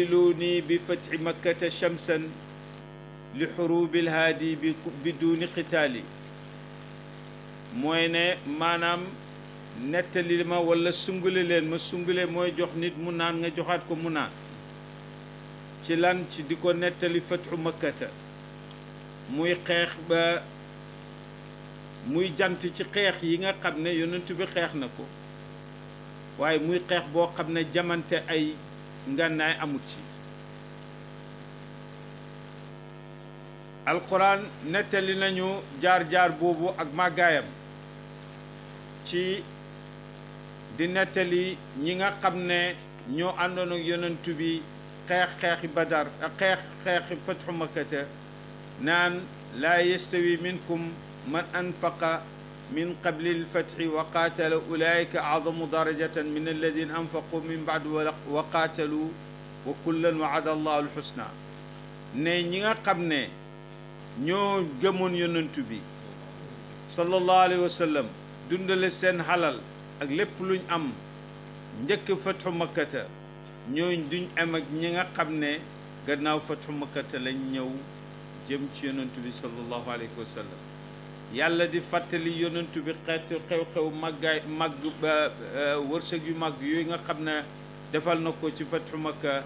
لوني بفتح مكة شمسا لحروب الهادي بدون قتال mooy ne maanaam nettali ma wala sungule leen ma sungule mooy jox nit mu naan nga joxaat ko mu naan ci lan ci di ko nettali fatxu makkata muy xeex ba muy jant ci xeex yi nga xam ne yonent bi xeex na ko waaye muy xeex boo xam ne jamante ay ngànnaay amut ci alquran nettali nañu jaar-jaar boobu ak màggaayam ci di nettali ñi nga xam ne ñoo àndoon ak yonent bi xeexi badar ak xeexi fatxu makkata naan laa yastawi minkum man anfaqa min qabli alfatxi wa qaatala ulaika a'zamu darajatan min alladina anfaqu min ba'du wa qaatalu wa kullan wa'ada allahu alxusna ne ñi nga xam ne ñoo gëmoon yonent bi sallallahu alayhi wa sallam dundale seen xalal ak lépp luñ am njëkk fatxu makkata ñooñ duñ am ak ñi nga xam ne gannaaw fatxu makkata lañ ñëw jëm ci yonent bi sallallahu alayhi wa sallam yàlla di fàttali yonent bi xeetu xew-xew màggaay màgg ba wërsëg yu màgg yooyu nga xam ne defal na ko ci fatxu makka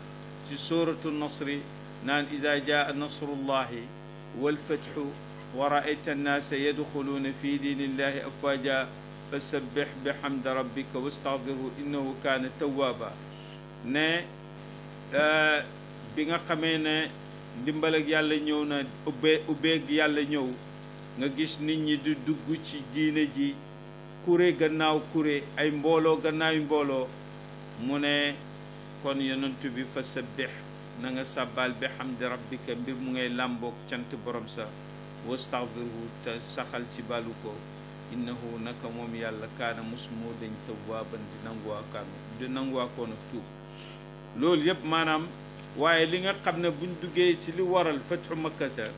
ci suuratu nasri naan idaa jaa nasrullahi walfatxu wa raayta annaasa yadxuluuna fi diinillahi afwaaja fasabbix bihamdi rabbika wastaxfirhu innahu kaana tawwaaba ne bi nga xamee ne ndimbal ak yàlla ñëw na ubbeeg yàlla ñëw nga gis nit ñi di dugg ci diine ji kuré gannaaw kuré ay mbooloo gannaaw mbooloo mu ne kon yonent bi fasabbix na nga sàbbaal bi hamdi rabbika mbir mu ngay làmboog cant borom sa wastaxfirhu te saxal ci balu ko innahu naka moom yàlla kaana musmoo dañ tawwaaban di nanguwaakoon ak tuub loolu yëpp maanaam waaye li nga xam ne buñ duggee ci li waral fatxu makkata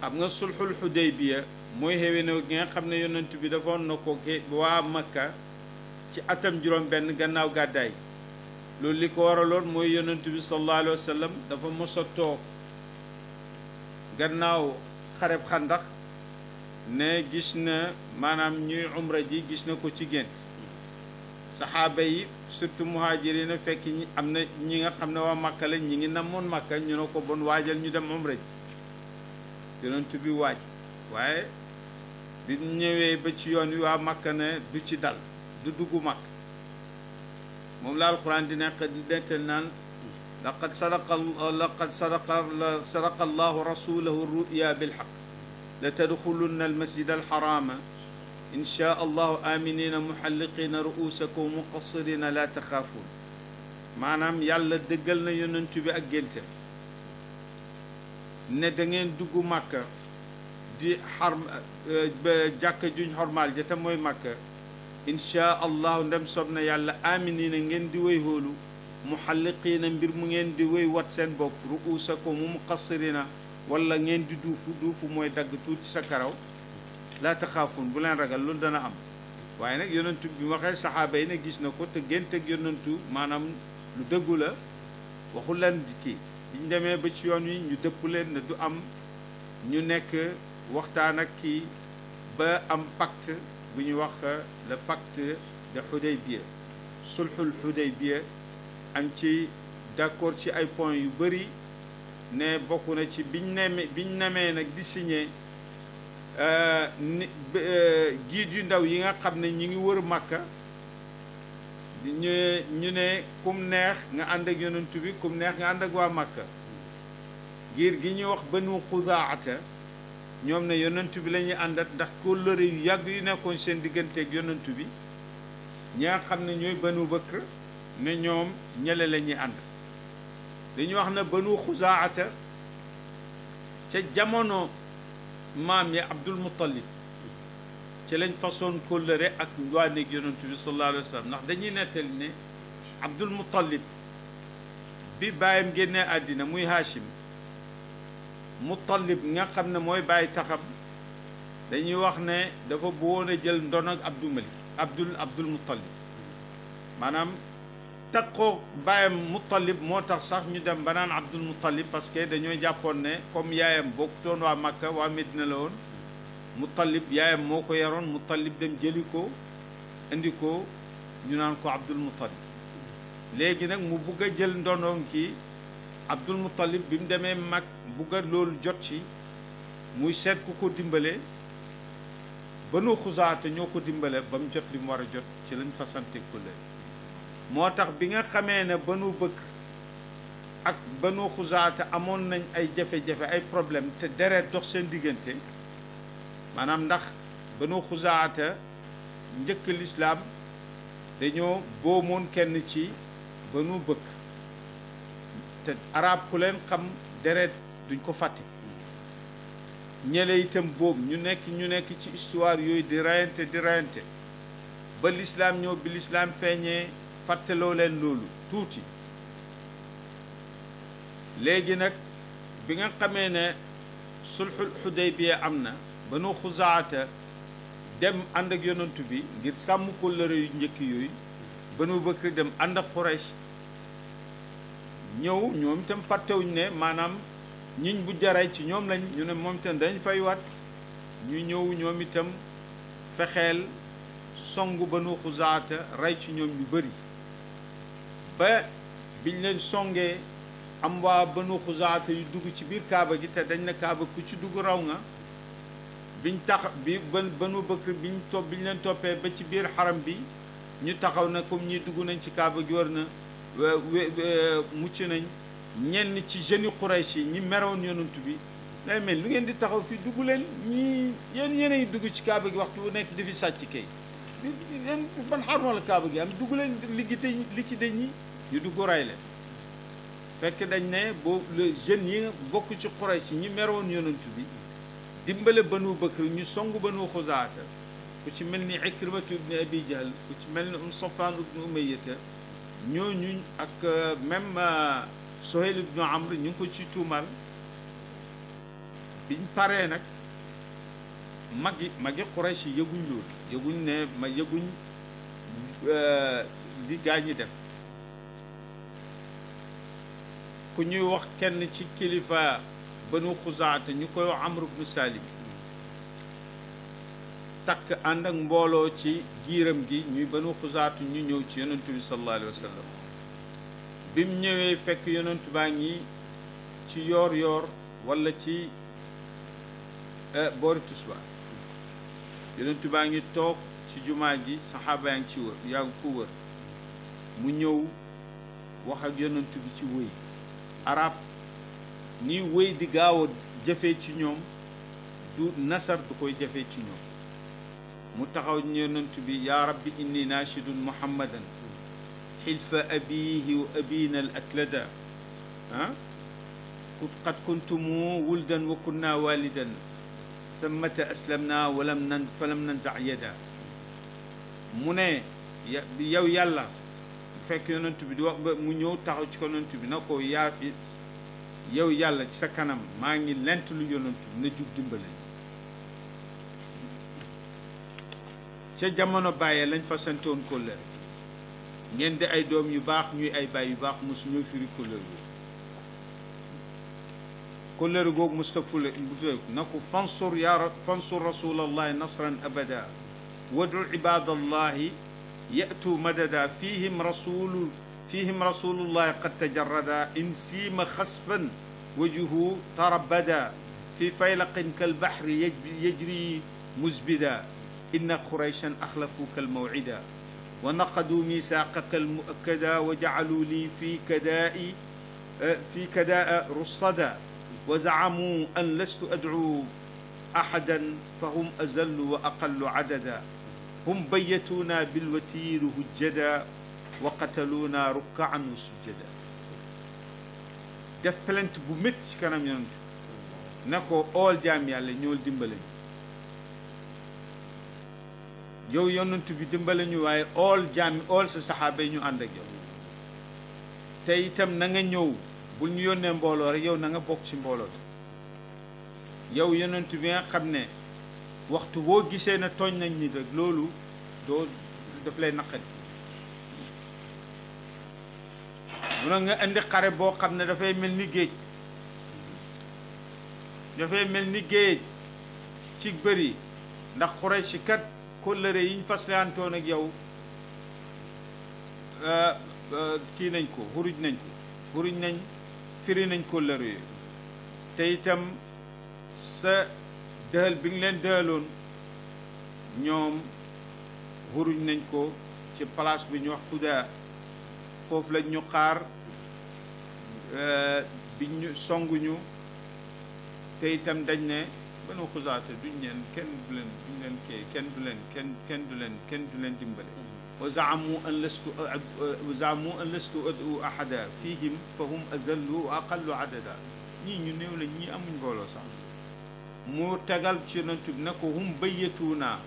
xam nga sulxul xudaybiya mooy xewe ne gi nga xam ne yonent bi defoon na ko waa makka ci atam juróom benn gannaaw gàddaay loolu li ko waraloon mooy yonent bi sallallahu alayhi wa sallam dafa mos a toog gannaaw xareb xandax ne gis na maanaam ñuy umra ji gis na ko ci gént saxaaba yi surtout muhaajiriina fekk ñi am na ñi nga xam ne waa Makka lañ ñi ngi namoon Makka ñu ne ko bon waajal ñu dem umra ji yonent bi waaj waaye bi ñëwee ba ci yoon wi waa Makka ne du ci dal du dugg Makka moom la alquran di nekk di nettal naan laqad sadaqa allahu rasulahu ruya bilhaq la tadxulunna almasjid alxarama insha allahu aminina muxalliqina ruusakum muqassirina la taxaafuun maanaam yàlla dëggal na yonent bi ak génte ne da ngeen dugg màkka di jàkka juñ xormaal ja te mooy màkka inchaa allahu ndem soob na yàlla aminina ngeen di wéy hóolu muxalliqiina mbir mu ngeen di wéy wat seen bopp ruusakum mu muqassirina wala ngeen di duufu mooy dagg tuuti sa karaw laa taxaafuun bu leen ragal loolu dana am waaye nag yonentu bi waxee saxaaba yi ne gis na ko te gént ak yonentu maanaam lu dëggu la waxul leen kii biñ demee ba ci yoon wi ñu dëpp leen ne du am ñu nekk waxtaan ak kii ba am pacte bu ñuy wax le pacte de Hudaybiya sulxul Hudaybiya am ci d'accord ci ay points yu bëri ne bokk na ci biñ nemee nag di signé giid yu ndaw yi nga xam ne ñi ngi wër Màkka ñu ne kum neex nga ànd ak yonent bi kum neex nga ànd ak waa Màkka giir gi ñuy wax Banu Xuzaata ñoom ne yonent bi la ñuy àndat ndax kóllëre yu yàgg yu nekkoon seen digganteeg yonent bi ñi nga xam ne ñooy Banu Bakr ne ñoom ñele la ñuy ànd dañuy wax ne Banu Xuzaata ca jamono maam yi Abdul Muttalib ci lañ façon kóllëre ak waa néeg yonent bi sallallahu alayhi wa sallam ndax dañuy nettali ne Abdul Muttalib bi bàyyam génnee àddina muy Hachim Muttalib nga xam ne mooy bàyyi taxam dañuy wax ne dafa bëggoon a jël ndon ak Abdul Muttalib maanaam takkoo baayam Muttalib moo tax sax ñu dem ba naan Abdul Muttalib parce que dañoo jàppoon ne comme yaayam bokkutoon waa Makka waa Medina la woon Muttalib yaayam moo ko yaroon Muttalib dem jëli ko indi ko ñu naan ko Abdul Muttalib léegi nag mu bugg a jël ndonoom kii Abdul Muttalib bi mu demee mag bugg a loolu jot ci muy seet ku ko dimbale Banu Xuzaata ñoo ko dimbale ba mu jot li mu war a jot ci lañ fa sante ko leen moo tax bi nga xamee ne Banu Bakr ak Banu Xuzaata amoon nañ ay jafe-jafe ay problème te deret dox seen diggante maanaam ndax Banu Xuzaata njëkk lislaam dañoo boomoon kenn ci Banu Bakr te arab ku leen xam deret duñ ko fàtte ñële itam boobu ñu nekk ci histoire yooyu di rayante ba lislaam ñëw bi lislaam feeñee fàtteloo leen loolu tuuti léegi nag bi nga xamee ne sulhul Hudaybiya am na Banu Xuzaata dem ànd ak yonantu bi ngir sàmm kóllëre yu njëkk yooyu Banu Bakr dem ànd ak Xuraysh ñëw ñoom itam fàttewuñ ne maanaam ñiñ bu jaray ci ñoom lañ ñu ne moom itam dañ fay wat ñu ñëw ñoom itam fexeel songu Banu Xuzaata rey ci ñoom ñu bëri ba biñ leen songee am waa Banu Xuzaata yu dugg ci biir kaaba gi te dañ na kaaba ku ci dugg raw nga biñ tax bi Banu Bakr biñ leen toppee ba ci biir xaram bi ñu taxaw na comme ñi dugg nañ ci kaaba gi war na mucc nañ ñenn ci jeunes Quraysh yi ñi meroon yonent bi lay mel lu ngeen di taxaw fi dugg leen ñii yéen dugg ci kaaba gi waxtu bu nekk di fi sàcc kay yéen ban xarma la kaaba gi am dugg leen liquide ñi ñu dugg ray leen fekk dañ ne boo le jeunes yi bokk ci Quraysh yi ñi meroon yonent bi dimbale Banu Bakr ñu songu Banu Xuzaata ku ci mel ni Ikrimatu ibni Abi Jahl ku ci mel ni Safwaan ibnu Umayyata ñooñu ak même Suhayl ibnu Amr ñu ngi ko ci tuumal biñ paree nag magi Quraysh yi yëguñ loolu yëguñ ne yëguñ li gaa ñi def ku ñuy wax kenn ci kilifa Banu Xuzaata ñu koy wax Amr ibnu Salim takk ànd ak mbooloo ci giiram gi ñuy Banu Xuzaata ñu ñëw ci yonentu bi sallallahu alayhi wa sallam bi mu ñëwee fekk yonentu baa ngi ci yoor walla ci boori tusbaar yonentu baa ngi toog ci jumaa ji saxaaba yaa ngi ci wër yaa ngi ko wër mu ñëw wax ak yonentu bi ci wëy arab ni wëy di gaaw a jëfee ci ñoom du nasar du koy jëfee ci ñoom mu taxaw yonentu bi yaa rabbi inni naashidun muhammadan xilfa abihi wa abina al aklada qad kuntumu wuldan wa kunna walidan sammata aslamna falam nanzac yada mu ne yow yàlla fekk yonent bi di wax ba mu ñëw taxaw ci yonent bi na ko yow yàlla ci sa kanam maa ngi lent lu yonent bi na jug dimbale ca jamono bàyyee lañ fa santoon kóllëre ngeen di ay doom yu baax ñuy ay baay yu baax mosu ñoo firi kóllëre googu mustafule na ko fansur rasulallahi nasran abada wadu ibadallahi yatu madada fihim rasulullahi qad tajarrada in siima xasfan wajuhu tarabada fi faylaqin kalbahri yajri muzbida inna qurayshan axlafuka almawcida wa naqaduu misaaqaka almuakkada wa jacaluu lii fi kadaa russada wa zacamuu an lastu adcuu axadan fahum azallu wa aqallu cadada hum bayyatuuna bilwatiiri hujjada wa qataluuna rukkaan wa sujjada def plainte bu métti ci kanam yonent na ko ool jaam yàlla ñool dimbale ñu yow yonent bi dimbale ñu waaye ool jaam ool sa saxaaba yi ñu ànd ak yow te itam na nga ñëw bul ñu yónnee mbooloo rek yow na nga bokk ci mbooloo yow yonent bi nga xam ne waxtu boo gisee na tooñ nañ ni rek loolu doo daf lay naqari mu ne nga indi xare boo xam ne dafay mel ni géej ci bëri ndax Quraysh kat kóllëre yiñ fasleantoon ak yow kii nañ ko xuruj nañ firi nañ kóllëre yooyu te itam sa dëhal bi nga leen dëhaloon ñoom xuruj nañ ko ci place bi ñu wax Tudaa foofu lañ ñu xaar bi ñu songuñu te itam dañ ne Banu Xuzaata duñ leen kenn du leen kenn du leen dimbale wa zaamu an lastu adu ahada fihim fa hum azallu wa aqallu adada ñii ñu néew lañ ñii amuñ mbooloo sax mu tegal ci yonent bi ne ko hum bayyatuuna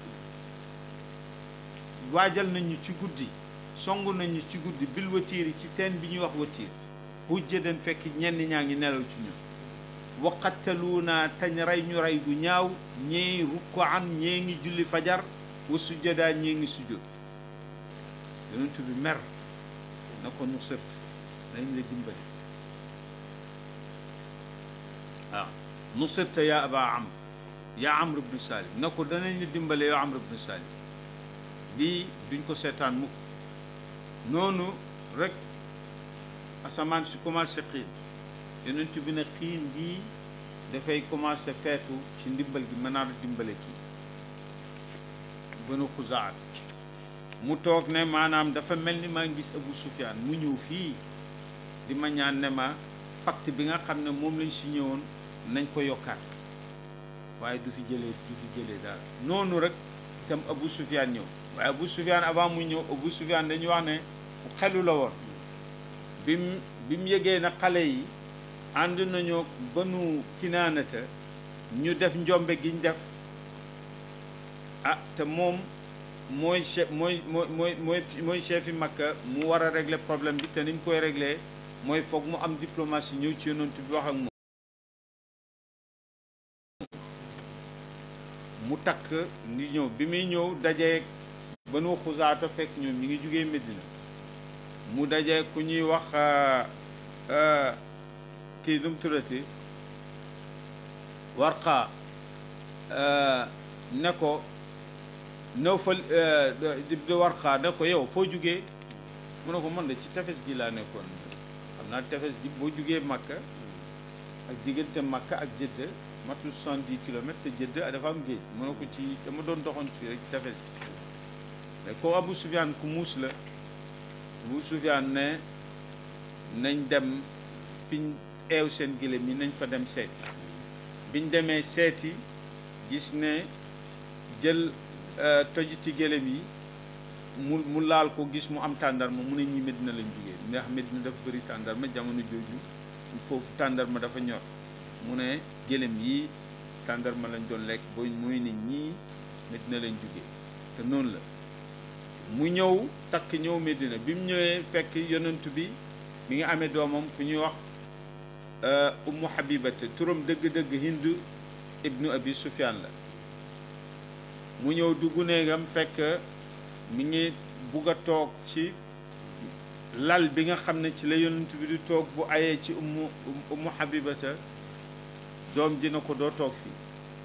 waajal nañu ci guddi songu nañu ci guddi bil watiir yi ci teen bi ñuy wax watiir hujjadan fekk ñenn ñaa ngi nelaw ci ñun waqattaluuna tañ rey ñu rey gu ñaaw ñee rukkuan ñee ngi julli fajar wa sujjadaa ñee ngi sujjóot yonent bi mer na ko nu sët nañ la dimbali waaw nu sët yaa aba amr ibnu salim na ko danañ la dimbale yoo amr ibnu salim lii duñ ko seetaan mukk noonu rek asamaan si commencé xiin yonent bi ne xiin bii dafay commencé feetu ci ndimbal gi mën naa la dimbale kii Banu Xuzaat mu toog ne maanaam dafa mel ni maa ngi gis Abu Sufyaan mu ñëw fii di ma ñaan ne ma pacte bi nga xam ne moom lañ si ñëwoon nañ ko yokkaat waaye du fi jëlee daal noonu rek itam Abu Sufyaan ñëw waaye Abu Sufyaan avant mu ñëw Abu Sufyaan dañuy wax ne xelu la woon bi mu yëgee na xale yi ànd nañoo Banu Kinaanata ñu def njombe gi ñu def te moom mooy chef mooy chef yi Makka mu war a régler problème bi te ni mu koy régler mooy foog mu am diplomatie ñëw ci yonent bi wax ak moom mu takk ni ñëw bi muy ñëw dajee Banu Xuzaata fekk ñoom ñi ngi jugee Medina mu dajee ku ñuy wax kii nu mu tuddati Warqa ne ko Nawfal di Warqa ne ko yow foo jugee mu ne ko man de ci tefes gi laa nekkoon xam naa tefes gi boo jugee Makka ak diggante Makka ak Jëdda matul 70 kilomètres te Jëdda dafa am géej mu ne ko ci dama doon doxoon fii rek tefes gi mais comme Abu Sufyaan ku muus la Abu Sufyaan ne nañ dem fiñ eew seen gëlëm yi nañ fa dem seeti biñ demee seeti gis ne jël tojiti gëlëm yi mu laal ko gis mu am tàndarma mu ne ñi Medina lañ jugee ndax Medina dafa bëri tàndarma jamono jooju foofu tàndarma dafa ñor mu ne gëlëm yi tàndarma lañ doon lekk booy muy ne ñii Medina lañ jugee te noonu la mu ñëw takk ñëw Medina bi mu ñëwee fekk yonent bi mi ngi amee doomam ku ñuy wax Ummu Habibata turam dëgg-dëgg Hind ibnu Abi Sufyaan la mu ñëw dugg néegam fekk mi ngi bugg a toog ci lal bi nga xam ne ci la yonent bi di toog bu ayee ci Ummu Habibata doom dina ko doo toog fii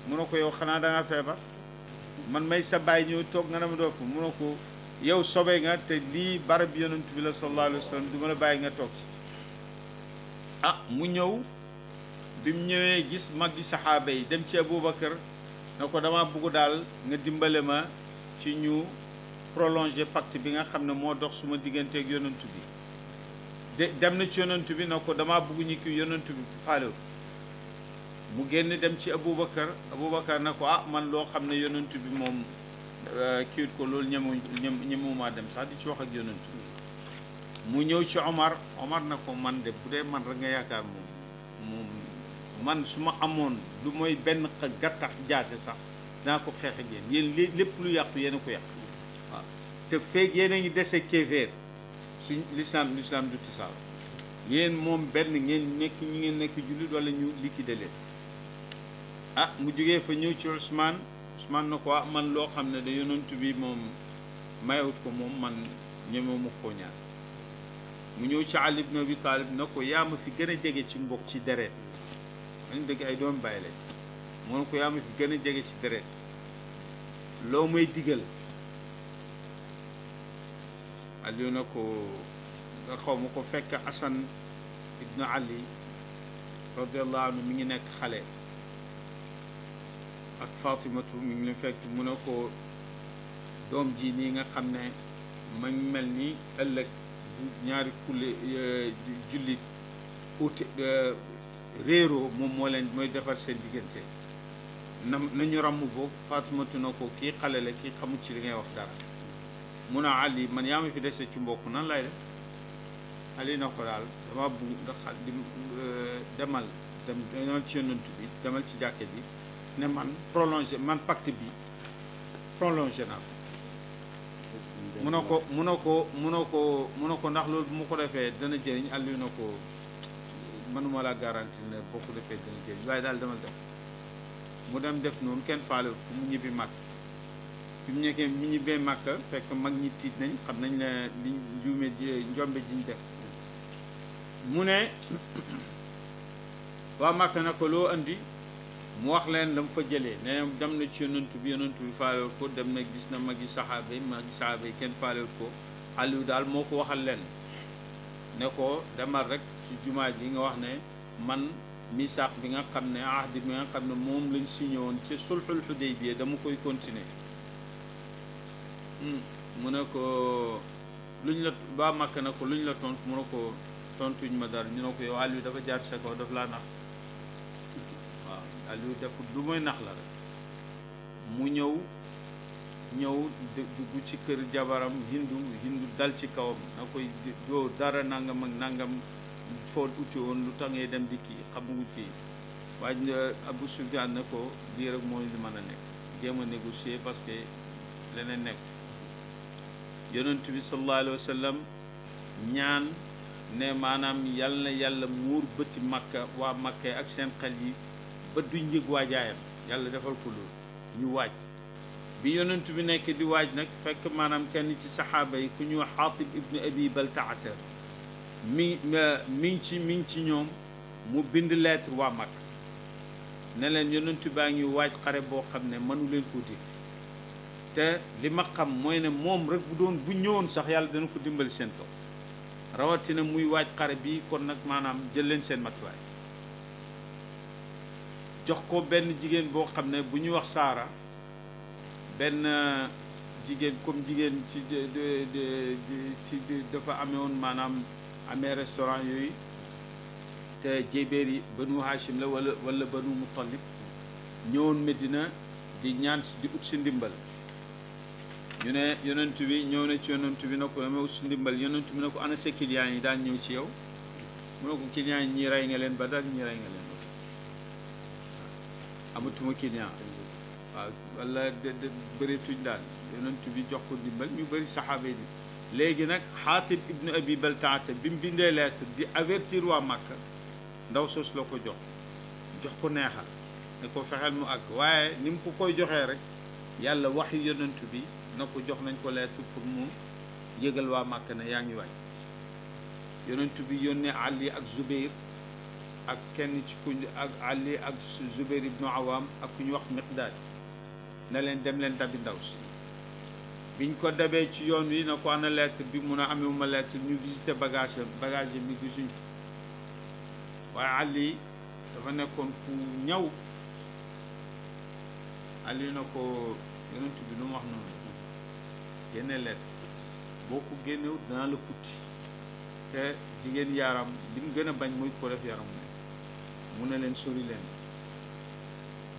mu ne ko yow xanaa da nga feebar man may sa baay ñëw toog nga ne ma doo fi mu ne ko yow sobe nga te lii barab yonent bi la sallallahu alayhi wa sallam du ma la bàyyi nga toog ci mu ñëw bi mu ñëwee gis mag gi saxaaba yi dem ci Aboubacar na ko dama bugg daal nga dimbale ma ci ñu prolonger pacte bi nga xam ne moo dox suma digganteeg yonent bi dem na ci yonent bi na ko dama bugg ñi ki yonent bi faalew mu génn dem ci Aboubacar na ko man loo xam ne yonent bi moom kiiwut ko loolu ñemewumaa dem sax di ci wax ak yonent bi mu ñëw ci Omar na ko man de bu dee man rek nga yaakaar moom man su ma amoon lu mooy benn gattax jaase sax danaa ko xeex ak yéen lépp lu yàqu yéen a ko yàq waaw te feeg yéen a ngi dese kéeféer suñ l'islam du tisaaro yéen moom benn ngeen nekk ñi ngeen nekk jullit wala ñu liquider leen mu jógee fa ñëw ci Ousmane na ko man loo xam ne da yonent bi moom mayewut ko moom man ñemewu ma koo ñaan mu ñëw ci Ali ibn Abi Talib na ko yaa ma fi gën a jege ci mbokk ci deret dañ dëgg ay doom bàyyi lañ mu ne ko yaa ma fi gën a jege ci deret loo may digal Aliou na ko nga xaw ma ko fekk Asan ibnu Ali radiallahu anhu mi ngi nekk xale ak Fatimatu mi ngi leen fekk mu ne ko doom ji nii nga xam ne ma ngi mel ni ëllëg ñaari kulle jullit uti réeroo moom moo leen mooy defar seen diggante nañu ràmm boog Fatimatu na ko kii xale la kii xamul ci li ngay wax dara mun a Ali man yaa ma fi dese ci mbokk nan lay def Ali na ko daal dama bugg nga demal ci yonent bi demal ci jàkke bi ne man prolongé man pacte bi prolongé naa ko mun na ko ndax loolu bu ma ko defee dana jëriñ Ali na ko mënuma la garanti ne boo ko defee dana jëriñ waaye daal demal def mu dem def noonu kenn faale ko mu ñibbi màkk bi mu nekkee mu ñibbee màkk fekk mag ñi tiit nañ xam nañ ne liñ njuume njombe jiñ def mu ne waa màkk na ko loo andi mu wax leen la mu fa jëlee ne dem na ci yonantu bi faale ko dem na gis na magi saxaaba yi kenn faale ko Aliou daal moo ko waxal leen ne ko demal rek ci jumaa ji nga wax ne man misaax bi nga xam ne ahdi bi nga xam ne moom lañ signé woon ci sulhul Hudaybiya dama koy continuer mu ne ko luñ la ba màkk na ko luñ la tontu mu ne ko tontuñ ma dara ñu ne ko yow Aliou dafa jaar sa kaw daf laa nax waaw Aliou def du mooy nax la rek mu ñëw dugg ci kër jabaram hindu dal ci kawam na koy doo dara nangam ak nangam foo uti woon lu tax ngay dem di kii xamuñu kii waaye Abu Sufyaan ne ko lii rek mooy li mën a nekk jéem a négocier parce que leneen nekk yonent bi sallallahu alayhi wa sallam ñaan ne maanaam yal na yàlla muur bëti Makka waa Makka ak seen xel yi ba duñ yëg waajaayam yàlla defal ko loolu ñu waaj bi yonent bi nekk di waaj nag fekk maanaam kenn ci saxaaba yi ku ñu wax Xaatib ibnu Abi Baltaata mi ngi ci ñoom mu bind lettre waa Makka ne leen yonent baa ngi waaj xare boo xam ne mënu leen ko dégg te li ma xam mooy ne moom rek bu ñëwoon sax yàlla dana ko dimbali seen kaw rawatina muy waaj xare bi kon nag maanaam jël leen seen matuwaay jox ko benn jigéen boo xam ne bu ñuy wax Saara benn jigéen comme jigéen ci dafa amee woon maanaam amee restaurant yooyu te jéebéer yi Banu Hashim la wala Banu Muttalib ñëwoon Medina di ñaan di ut si ndimbal ñu ne yonent bi ñëw na ci yonent bi na ko dama ut si ndimbal yonent bi na ko ana sa client yi daan ñëw ci yow mu ne ko client yi ñii rey nga leen ba dal ñii rey nga leen amatuma client waaw wala bëreetuñ daal yonent bi jox ko ndimbal ñu bëri saxaaba yi léegi nag Xaatib ibnu Abi Baltaata bi mu bindee lettre di avertir waa Makka ndaw sos la ko jox ko neexal ne ko fexeel mu àgg waaye ni mu ko koy joxee rek yàlla wax yonent bi na ko jox nañ ko lettre pour mu yëgal waa Makka ne yaa ngi waaj yonent bi yónnee Ali ak Zubayr ak kenn ci ku ak Ali ak Zubayr ibnu Awaam ak ku ñu wax Miqdaad ne leen dem leen dabi ndaw si biñ ko dabee ci yoon wi na ko ana lettre bi mun a amewuma lettre ñu visité bagage yi mi gisuñ waaye Ali dafa nekkoon ku ñaw Ali na ko yonent bi lu mu wax noonu génne lettre boo ko génnewut danaa la futti te jigéen yaram li mu gën a bañ muy ko def yaram mu ne leen sori leen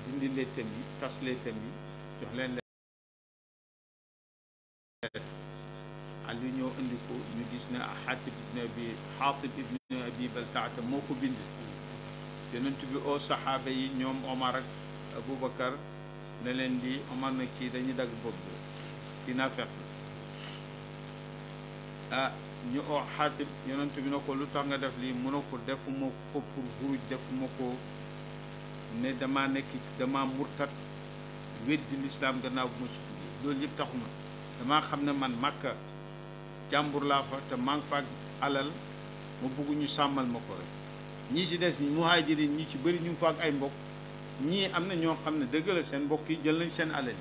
dindi lettem yi tas lettem yi jox leen Ali ñëw indi ko ñu gis ne Xaatib ibn Abi Baltaata moo ko bind yonent bi oo saxaaba yi ñoom Omar ak Aboubacar ne leen di Omar na kii dañuy dagg bopp bi kii naa fekk ñu oo Xaatib yonent bi na ko lu tax nga def lii mu ne ko defuma ko pour buruj defuma ko ne dama murtat weddi lislaam gannaaw bu ma loolu yëpp taxuma damaa xam ne man Makka jàmbur laa fa te maa ngi fa ak alal ma bugg ñu sàmmal ma ko rek ñii ci des ñi muhaajirin ñi ci bëri ñu ngi fa ak ay mbokk ñii am na ñoo xam ne dëgg la seen mbokk yi jël nañ seen alal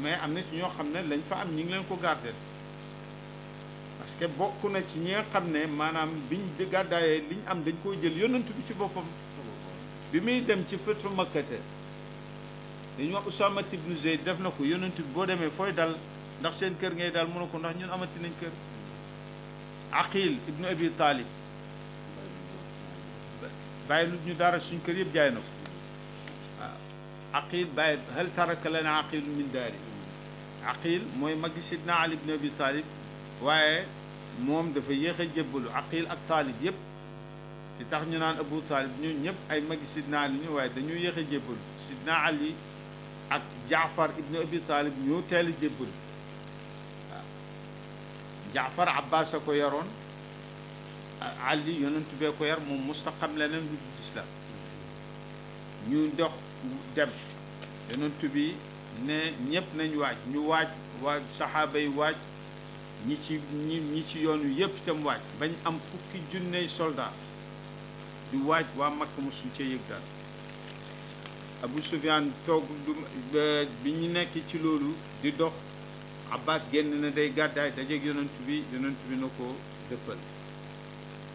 mais am na ci ñoo xam ne lañ fa am ñi ngi leen ko gardel parce que bokk na ci ñi nga xam ne maanaam biñ gàddaayee liñ am dañ koy jël yonent bi ci boppam bi muy dem ci fëtu makkate dañu wax Usaama ibnu Zayd def na ko yonent bi boo demee fooy dal ndax seen kër ngay dal mu ne ko ndax ñun amati nañ kër Aqil ibnu Abi Talib bàyyi lu ñu dara suñ kër yëpp jaay na ko waaw Aqil bàyyi hal taraka lana Aqil min daari Aqil mooy magi Sidna Ali ibnu Abi Talib waaye moom dafa yéex a jébbalu Aqil ak Talib yëpp li tax ñu naan Abu Talib ñun ñëpp ay magi Sidna Ali ñu waaye dañoo yéex a jébbalu Sidna Ali ak Jaafar ibnu Abi Talib ñoo teel a jébbalu waaw Jaafar Abbas a ko yaroon Ali yonent bee ko yar moom mustaqam leneen lu dul islam ñu dox dem yonent bi ne ñëpp nañ waaj ñu waaj saxaaba yi waaj ñi ci yoon wi yëpp itam waaj bañ am fukki junney soldat di waaj waa Makka mosuñ cee yëg daal Abu Sufyaan toog bi ñu nekk ci loolu di dox Abbas génn na day gàddaay dajeeg yonent bi na ko dëppal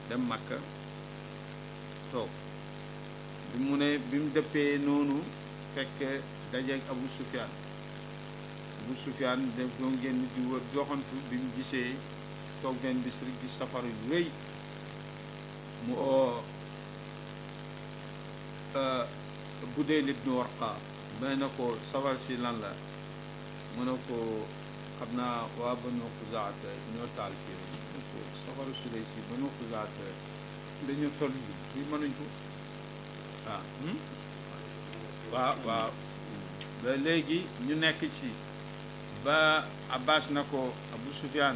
dem Makka toog bi mu dëppee noonu fekk dajeeg Abu Sufyaan def doon génn di wër doxantu bi mu gisee toog benn bis rek gis safara yu rëy mu oo Budayl ibnu Warqa may na ko safar si lan la mu ne ko xam naa waa Banu Xuzaata ñoo taal fii rek mu ne ko safara su rëy si Banu Xuzaata dañoo toll fii mënuñ ko waaw waaw ba léegi ñu nekk ci ba Abbas na ko Abu Sufyaan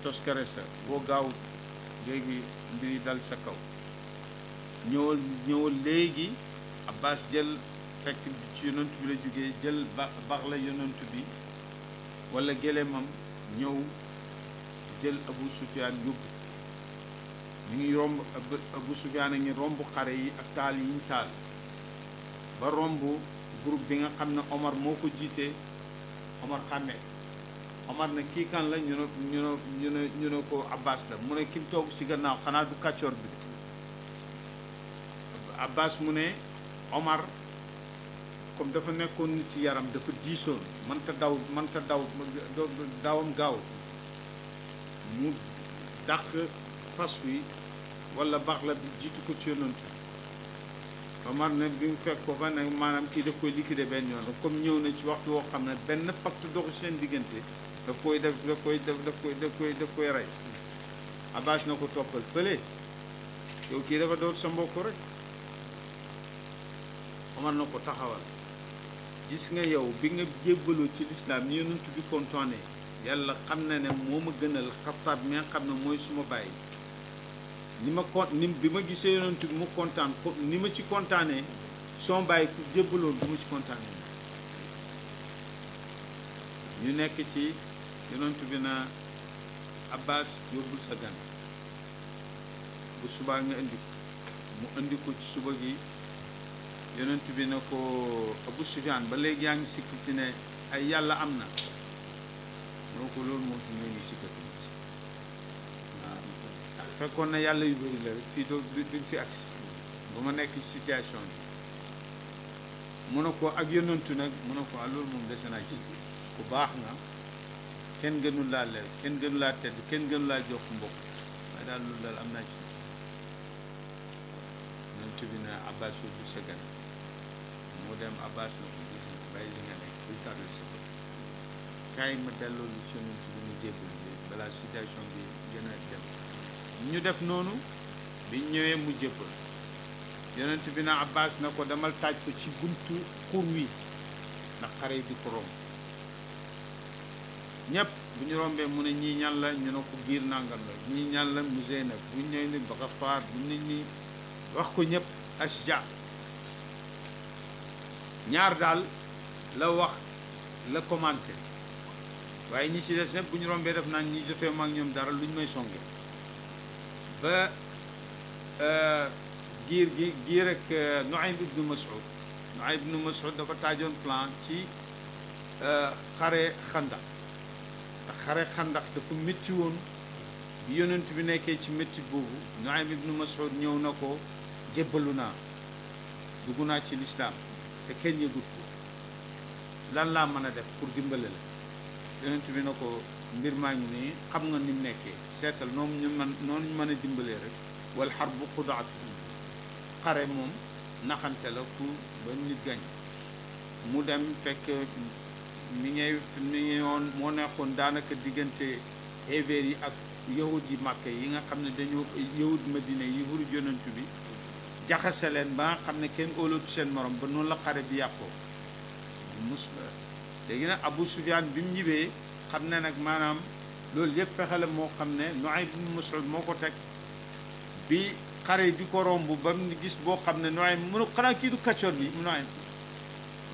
toskare sa boo gaaw léegi mbir yi dal sa kaw ñëwal léegi Abbas jël fekk ci yonent bi la jógee jël bax la yonent bi wala géléemam ñëw jël Abu Sufyaan yóbbu ñu ngi romb Abu Sufyaan a ngi romb xare yi ak taal yi ñu taal ba romb groupe bi nga xam ne Omar moo ko jiitee Omar xàmmee Omar ne kii kan la ñu ne ko Abbas la mu ne ki mu toog si gannaaw xanaa du kàccoor bi Abbas mu ne Omar comme dafa nekkoon nit ci yaram dafa diisoon mënta daw dawam gaaw mu dàq fas wi wala baax la bi jiitu ko ci yonent Omar ne bi mu fekk ko fa ne maanaam kii daf koy liquider benn yoon comme ñëw na ci waxtu woo xam ne benn pacte doxu seen diggante daf koy rey Abbas na ko toppal fële yow kii dafa doon sa mbokk rek Omar na ko taxawal gis nga yow bi nga jébbaloo ci lislaam ni yonent bi kontaane yàlla xam na ne moo ma gënal Xattaab mi nga xam ne mooy suma bàyyi bi ma gisee yonent bi mu kontaan ni ma ci kontaanee soo bàyyi ku jébbaloon du ma ci kontaanee ñu nekk ci yonent bi na Abbas yóbbul sa gan bu subaa nga indi ko mu indi ko ci suba gi yonent bi na ko Abu Sufyaan ba léegi yaa ngi sikk ci ne ay yàlla am na moo ko loolu moom fi ñoo ngi sikkati waaw fekkoon na yàlla yu bëri la rek fii duñ fi agsi ba ma nekk ci situation bi mu ne ko ak yonentu nag mu ne ko loolu moom dese naa ci ku baax nga kenn gënul laa leer kenn gënu laa tedd kenn gënu laa jox mbokk waaye daal loolu daal am naa ci yonentu bi na Abbas yóbbu sa gan mu dem Abbas na ko gis na bàyyi li nga nekk buy tàggal sa bopp kaay ma delloo lu ci yonent bi mu jébbal balaa situation bi gën a dem ñu def noonu bi ñëwee mu jébbal yonent bi na Abbas na ko demal taaj ko ci buntu xur wi ndax xare yi di ko romb ñëpp bu ñu rombee mu ne ñii ñan la ñu ne ko biir nangam la ñii ñan la mu Zeynab bu ñu ñëwee ni Bagafaar bu nit ñi wax ko ñëpp Asja ñaar daal la wax la commenté waaye ñi ci des nag bu ñu rombee def naan ñi jotee ma ak ñoom dara luñ may songe ba giir ak Nuaym ibnu Mas'ud dafa taajoon plan ci xare xandax te xare xandax dafa métti woon bi yonent bi nekkee ci métti boobu Nuaym ibnu Mas'ud ñëw na ko jébbalu naa dugg naa ci lislaam te kenn yëgut ko lan laa mën a def pour dimbale la yonent bi na ko mbir maa ngi nii xam nga ni mu nekkee seetal noonu ñu mën a dimbalee rek wal harbu xudaatu xare moom naxante la ku ba nit gañ mu dem fekk mi ngi woon moo nekkoon daanaka diggante hévéer yi ak yahud yi Màkka yi nga xam ne dañoo yahud Madina yi wuru yonent bi jaxase leen ba nga xam ne kenn óolatu seen morom ba noonu la xare bi yàqoo léegi nag Abu Sufyaan bi mu ñibbee xam ne nag maanaam loolu yëpp fexe la moo xam ne Nuaym ibn Mas'ud moo ko teg bi xare yi di ko romb ba mu gis boo xam ne Nuaym mu ne ko xanaa kii du kàccoor bi mu Nuaym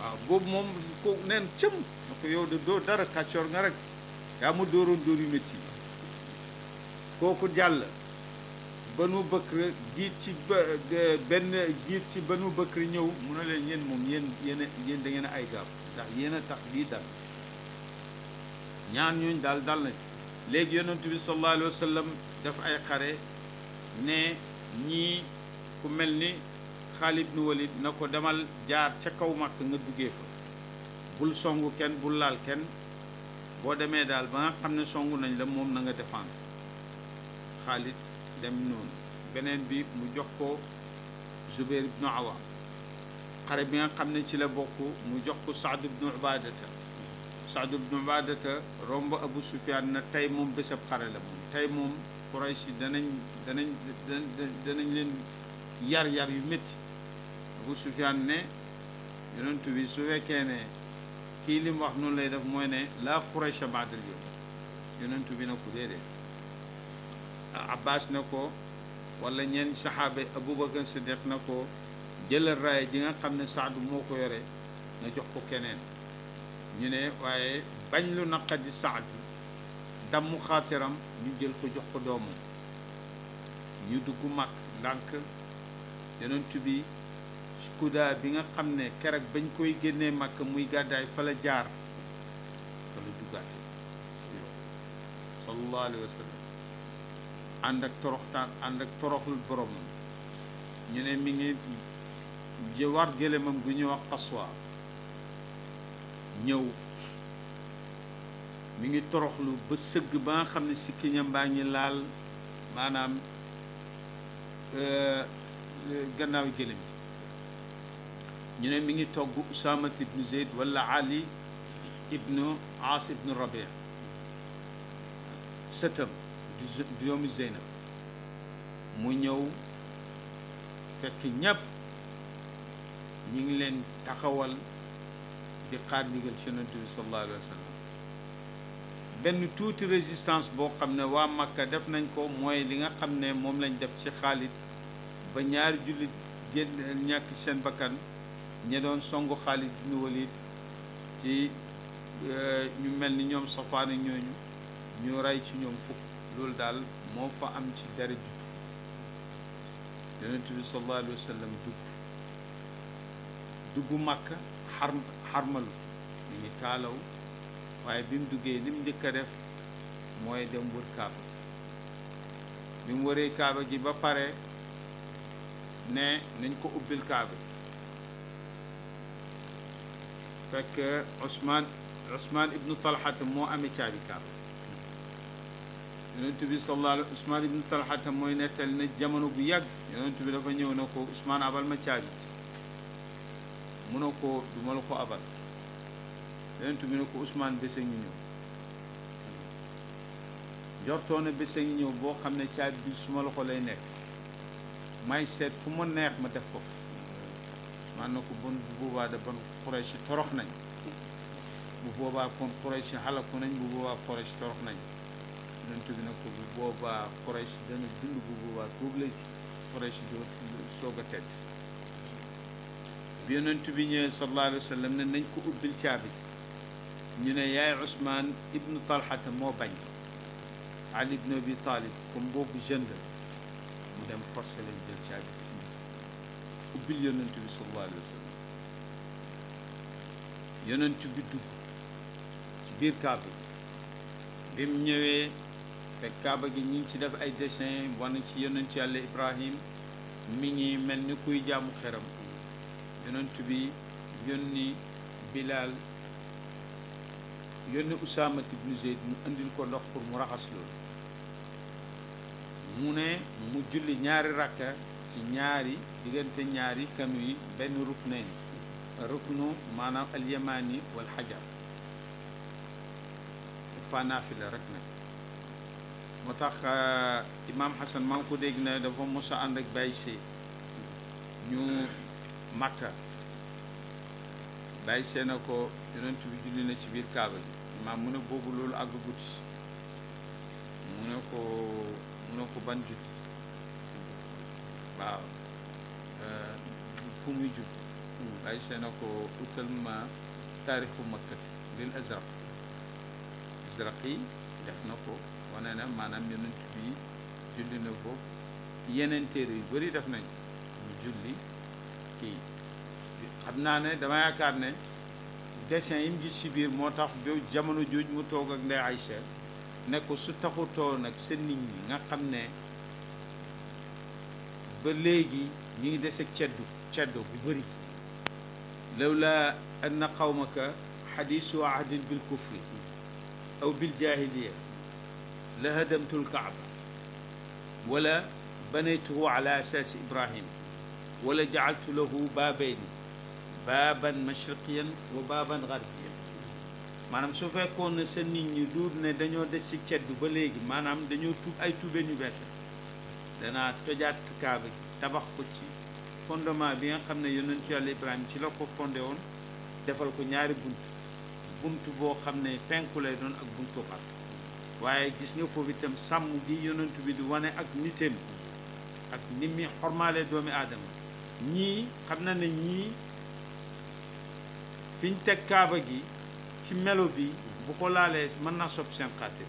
waaw boobu moom ko neen cëm na ko yow de doo dara kàccoor nga rek yaa mu dóoroon dóor yu métti kooku jàll Banu Bakr giit ci benn giit ci Banu Bakr ñëw mu ne leen yéen moom yéen da ngeen ay gaaf ndax yéen a tax lii dal ñaan ñooñ daal dal nañ léegi yonent bi sallallahu alayhi wa sallam def ay xare ne ñii ku mel ni Xaalid ibn Walid na ko demal jaar ca kaw Makka nga duggee fa bul songu kenn bul laal kenn boo demee daal ba nga xam ne songu nañ la moom na nga défendre Xaalid dem noonu beneen bi mu jox ko Zubayr ibnu Awaam xare bi nga xam ne ci la bokk mu jox ko Saad ibnu Ubaadata romb Abu Sufyaan na tey moom bésab xare la moom tey moom Quraysh danañ leen yar yu métti Abu Sufyaan ne yonent bi su fekkee ne kii li mu wax noonu lay def mooy ne laa Quraysh ba'dal yawm yonent bi na ko déedéet Abbas na ko wala ñeen saxaaba Abubakar Siddiq na ko jëlal raaya ji nga xam ne Saadu moo ko yore nga jox ko keneen ñu ne waaye bañ lu naqadi Saadu dammu xaatiram ñu jël ko jox ko doomam ñu dugg mag ndànk yonent bi kuda bi nga xam ne keroog bañ koy génnee Makka muy gàddaay fa la jaar fa la duggaate sallallahu alayhi wa sallam ànd ak toroxlul boromam ñu ne mi ngi war gëlëmam gu ñuy wax Qaswa ñëw mi ngi toroxlu ba sëgg ba nga xam ne sikkiñam baa ngi laal maanaam gannaaw gëlëm ñu ne mi ngi togg Usaama ibnu Zeyd wala Ali ibnu Aas ibnu Rabia sëtam du doomu Zeynab mu ñëw fekk ñépp ñi ngi leen taxawal di xaar ndigal ci Yonent bi sallallahu alayhi wa sallam benn tuuti résistance boo xam ne waa Makka def nañ ko mooy li nga xam ne moom lañ def ci Xaalid ba ñaari jullit génn ñàkk seen bakkan ña doon songu Xaalid ibn Walid ci ñu mel ni ñoom Safaan ak ñooñu ñu rey ci ñoom fukk loolu daal moo fa am ci dara jutu Yonent bi sallallahu alayhi wa sallam dugg Makka xarmalu ñu ngi kaalaw waaye bi mu duggee li mu njëkk a def mooy dem wër kaaba bi mu wëree kaaba gi ba pare ne nañ ko ubbil kaaba fekk Usmaan ibnu Talhata moo amee caabi kaaba yonent bi sallallahu alayhi Usmaan ibnu Talhata mooy nettali na jamono bu yàgg yonent bi dafa ñëw na ko Usmaan abal ma caabi mu ne ko du ma la ko abal yonent bi ne ko Usmaan bés a ngi ñëw jortoona bés a ngi ñëw boo xam ne caabi bi suma loxo lay nekk may seet fu ma neex ma def ko man na ko bon bu boobaa da bon Quraysh torox nañ bu boobaa kon Quraysh xalaku nañ bu boobaa Quraysh torox nañ yonent bi ne ko bu boobaa Quraysh dana dund bu boobaa boobu lay Quraysh doo soog a tedd bi yonent bi ñëwee sallallahu alayhi wa sallam ne nañ ko ubbil caabi ñu ne yaay Ousmane ibnu Talhata moo bañ Ali ibnu Abi Talib comme boobu jeune la mu dem forcé leen jël caabi ubbil yonent bi sallallahu alayhi wa sallam yonent bi dugg ci biir kaaba bi mu ñëwee fekk kaaba gi ñu ngi ci def ay dessin wane ci yonent yàlla Ibrahim mi ngi mel ni kuy jaamu xeram yonent bi yónni Bilal yónni Usaama ibnu Zeyd mu indil ko ndox pour mu raxas loolu mu ne mu julli ñaari rakka ci ñaari diggante ñaari kanu yi benn ruknayn ruknu maanaam alyamani wal xajar dafa naafila rek nag moo tax imaam Xasan maa ngi ko dégg na dafa mos a ànd ak Baye Sey ñu Makka Baye Sey na ko yonent bi julli na ci biir kaaba bi maam mu ne boobu loolu àgg guddi mu ne ko ban julli waaw fu muy julli Baye Sey na ko utal ma taarixu makkati lil azraq yi def na ko wane na maanaam yonent bi julli na foofu yeneen téere yu bëri def nañ mu julli kii xam naa ne dama yaakaar ne dessin yi mu gis ci biir moo tax ba jamono jooj mu toog ak Ndey Aïcha ne ko su taxutoo nag sa nit ñi nga xam ne ba léegi ñu ngi des ak ceddo bu bëri lawla anna qawmaka xadiisu ahdin bil kufri aw bil jahiliya la hadamtu lkaaba wala banaytuhu ala asaasi ibrahim wala jacaltu lahu baabayni baaban mashriqiyan wa baaban garbiyan maanaam su fekkoon ne sa nit ñi duur ne dañoo des ci ceddu ba léegi maanaam dañoo tuub ay tuubeen yu bees danaa tojaat kaaba gi tabax ko ci fondement bi nga xam ne yonentu yàlla ibrahim ci la ko fondé woon defal ko ñaari bunt boo xam ne penku lay doon ak buntu xar waaye gis nga foofu itam sàmm gi yonentu bi di wane ak nitéem ak ni mi xormaalee doomi aadama ñii xam na ne ñii fiñ teg kaaba gi ci melo bi bu ko laalee mën naa soppi seen xaatir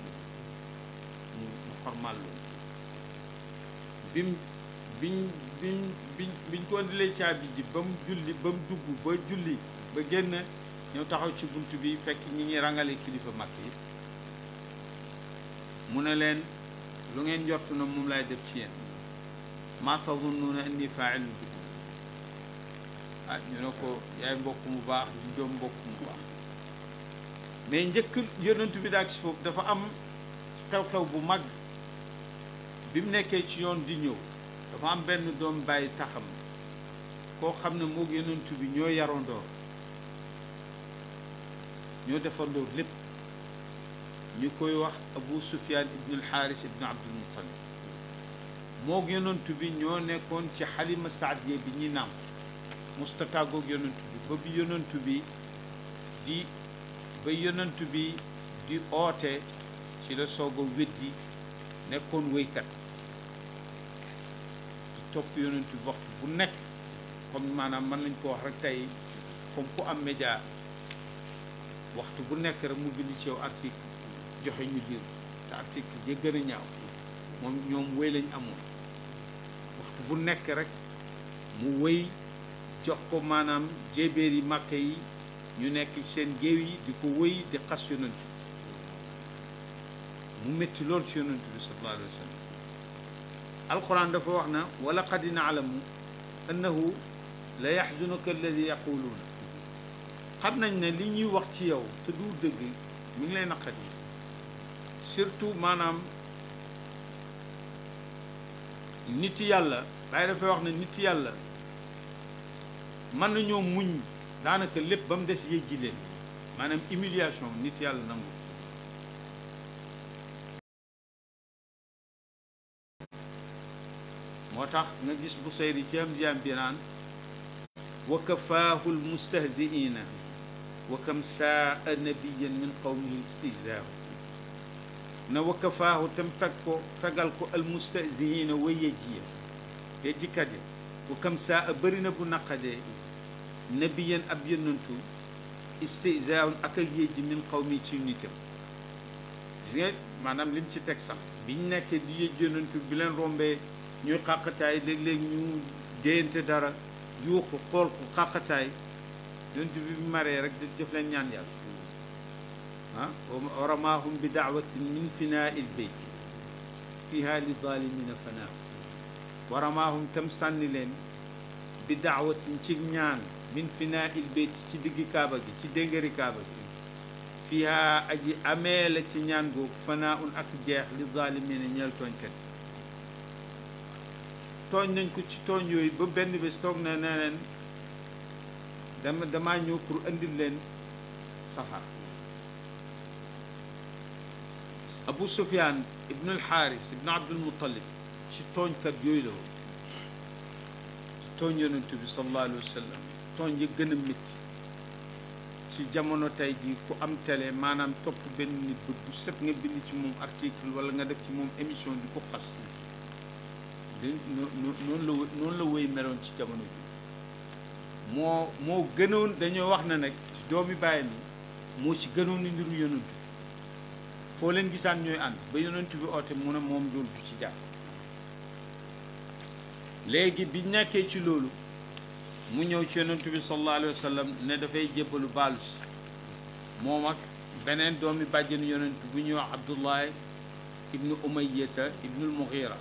mu xormaal loolu biñ ko indilee caabi ji ba mu julli ba mu dugg ba julli ba génn ñëw taxaw ci bunt bi fekk ñi ngi rangale kilifa mag yi mu ne leen lu ngeen jortu na moom lay def ci yéen maa tazunnuuna anni faa'ilun bikum ñu ne ko yaay mbokk mu baax di doom mbokk mu baax mais njëkk yonent bi daal ci foofu dafa am xew-xew bu mag bi mu nekkee ci yoon di ñëw dafa am benn doom bàyyi taxam koo xam ne moog yonent bi ñoo yarondoor ñoo defandoor lépp ñu koy wax Abu Sufyaan ibnu alxaaris ibnu Abdul Muttalib moog yonent bi ñoo nekkoon ci Xalima Saadiya bi ñi naam musta tàggoog yonent bi ba yonent bi di oote ci la soog a weddi nekkoon wéykat di topp yonent bi waxtu bu nekk comme maanaam mën nañ ko wax rek tey comme ku am média waxtu bu nekk rek mu bind ci yow article joxe ñu liir te article yi gën a ñaaw moom ñoom wéy lañ amoon waxtu bu nekk rek mu wéy jox ko maanaam jéebéer yi màkk yi ñu nekk seen géew yi di ko wéy di xas yonent mu métti lool ci yonent bi sallallahu alayhi wa sallam alquran dafa wax na wa laqad na'lamu annahu la yaxzunuka alladi yaquluuna xam nañ ne li ñuy wax ci yow te du dëgg mi ngi lay naqari surtout maanaam nit yàlla waaye dafay wax ne nit yàlla mën nañoo muñ daanaka lépp ba mu des yéeg ji leen maanaam humiliation nit yàlla nangu moo tax nga gis bu sayri ci am jaam bi naan wa kafaahu almustahziina wa kam saa nabiyan min qawmihi istihzaahu na wa kafaahu tam fegal ko almustahziina way yejjiya yejjikat ya wa kam saa bëri na bu naqadee nabiyan ab yonantu istihzaa'un ak yéej min qawmi ci nitam gis nga maanaam lim ci teg sax biñ nekkee di yéej yonent bi leen rombee ñuy xàqataay léeg-léeg ñu déyante dara yuuxu xool ko xàqataay yonent bi maree rek def leen ñaan yàlla wa ramaahum bi daawatin min finaa il beyti fiha li zalimina fanaa wa ramaahum tam sànni leen bi daawatin ci ñaan min finaa il beyti ci diggi kaaba gi ci déngari kaaba gi fiha aji amee la ci ñaan googu fanaa un ak jeex li zalimina ñeel tooñkat tooñ nañ ko ci tooñ yooyu ba benn bés toog na ne leen damaa ñëw pour andil leen safara Abu Sufyaan ibnu alxaaris ibnu Abdul Muttalib ci tooñkat yooyu la woon ci tooñ yonent bi sallallahu alayhi wa sallam tooñ yi gën a métti ci jamono tey ji ku am télé maanaam topp benn nit bët bu set nga bind ci moom article wala nga def ci moom émission di ko xas noonu la wéy meloon ci jamono bi moo gënoon dañoo wax na nag ci doomi bàyyam yi moo ci gënoon ni ndiru yonent bi foo leen gisaan ñooy ànd ba yonent bi oote mu ne moom loolu du ci jàpp léegi bi nekkee ci loolu mu ñëw ci yonent bi sallallahu alayhi wa sallam ne dafay jébbalu baalu si moom ak beneen doomi bàjjenu yonent bu ñuy wax Abdullah ibnu Umayyata ibnul Mughira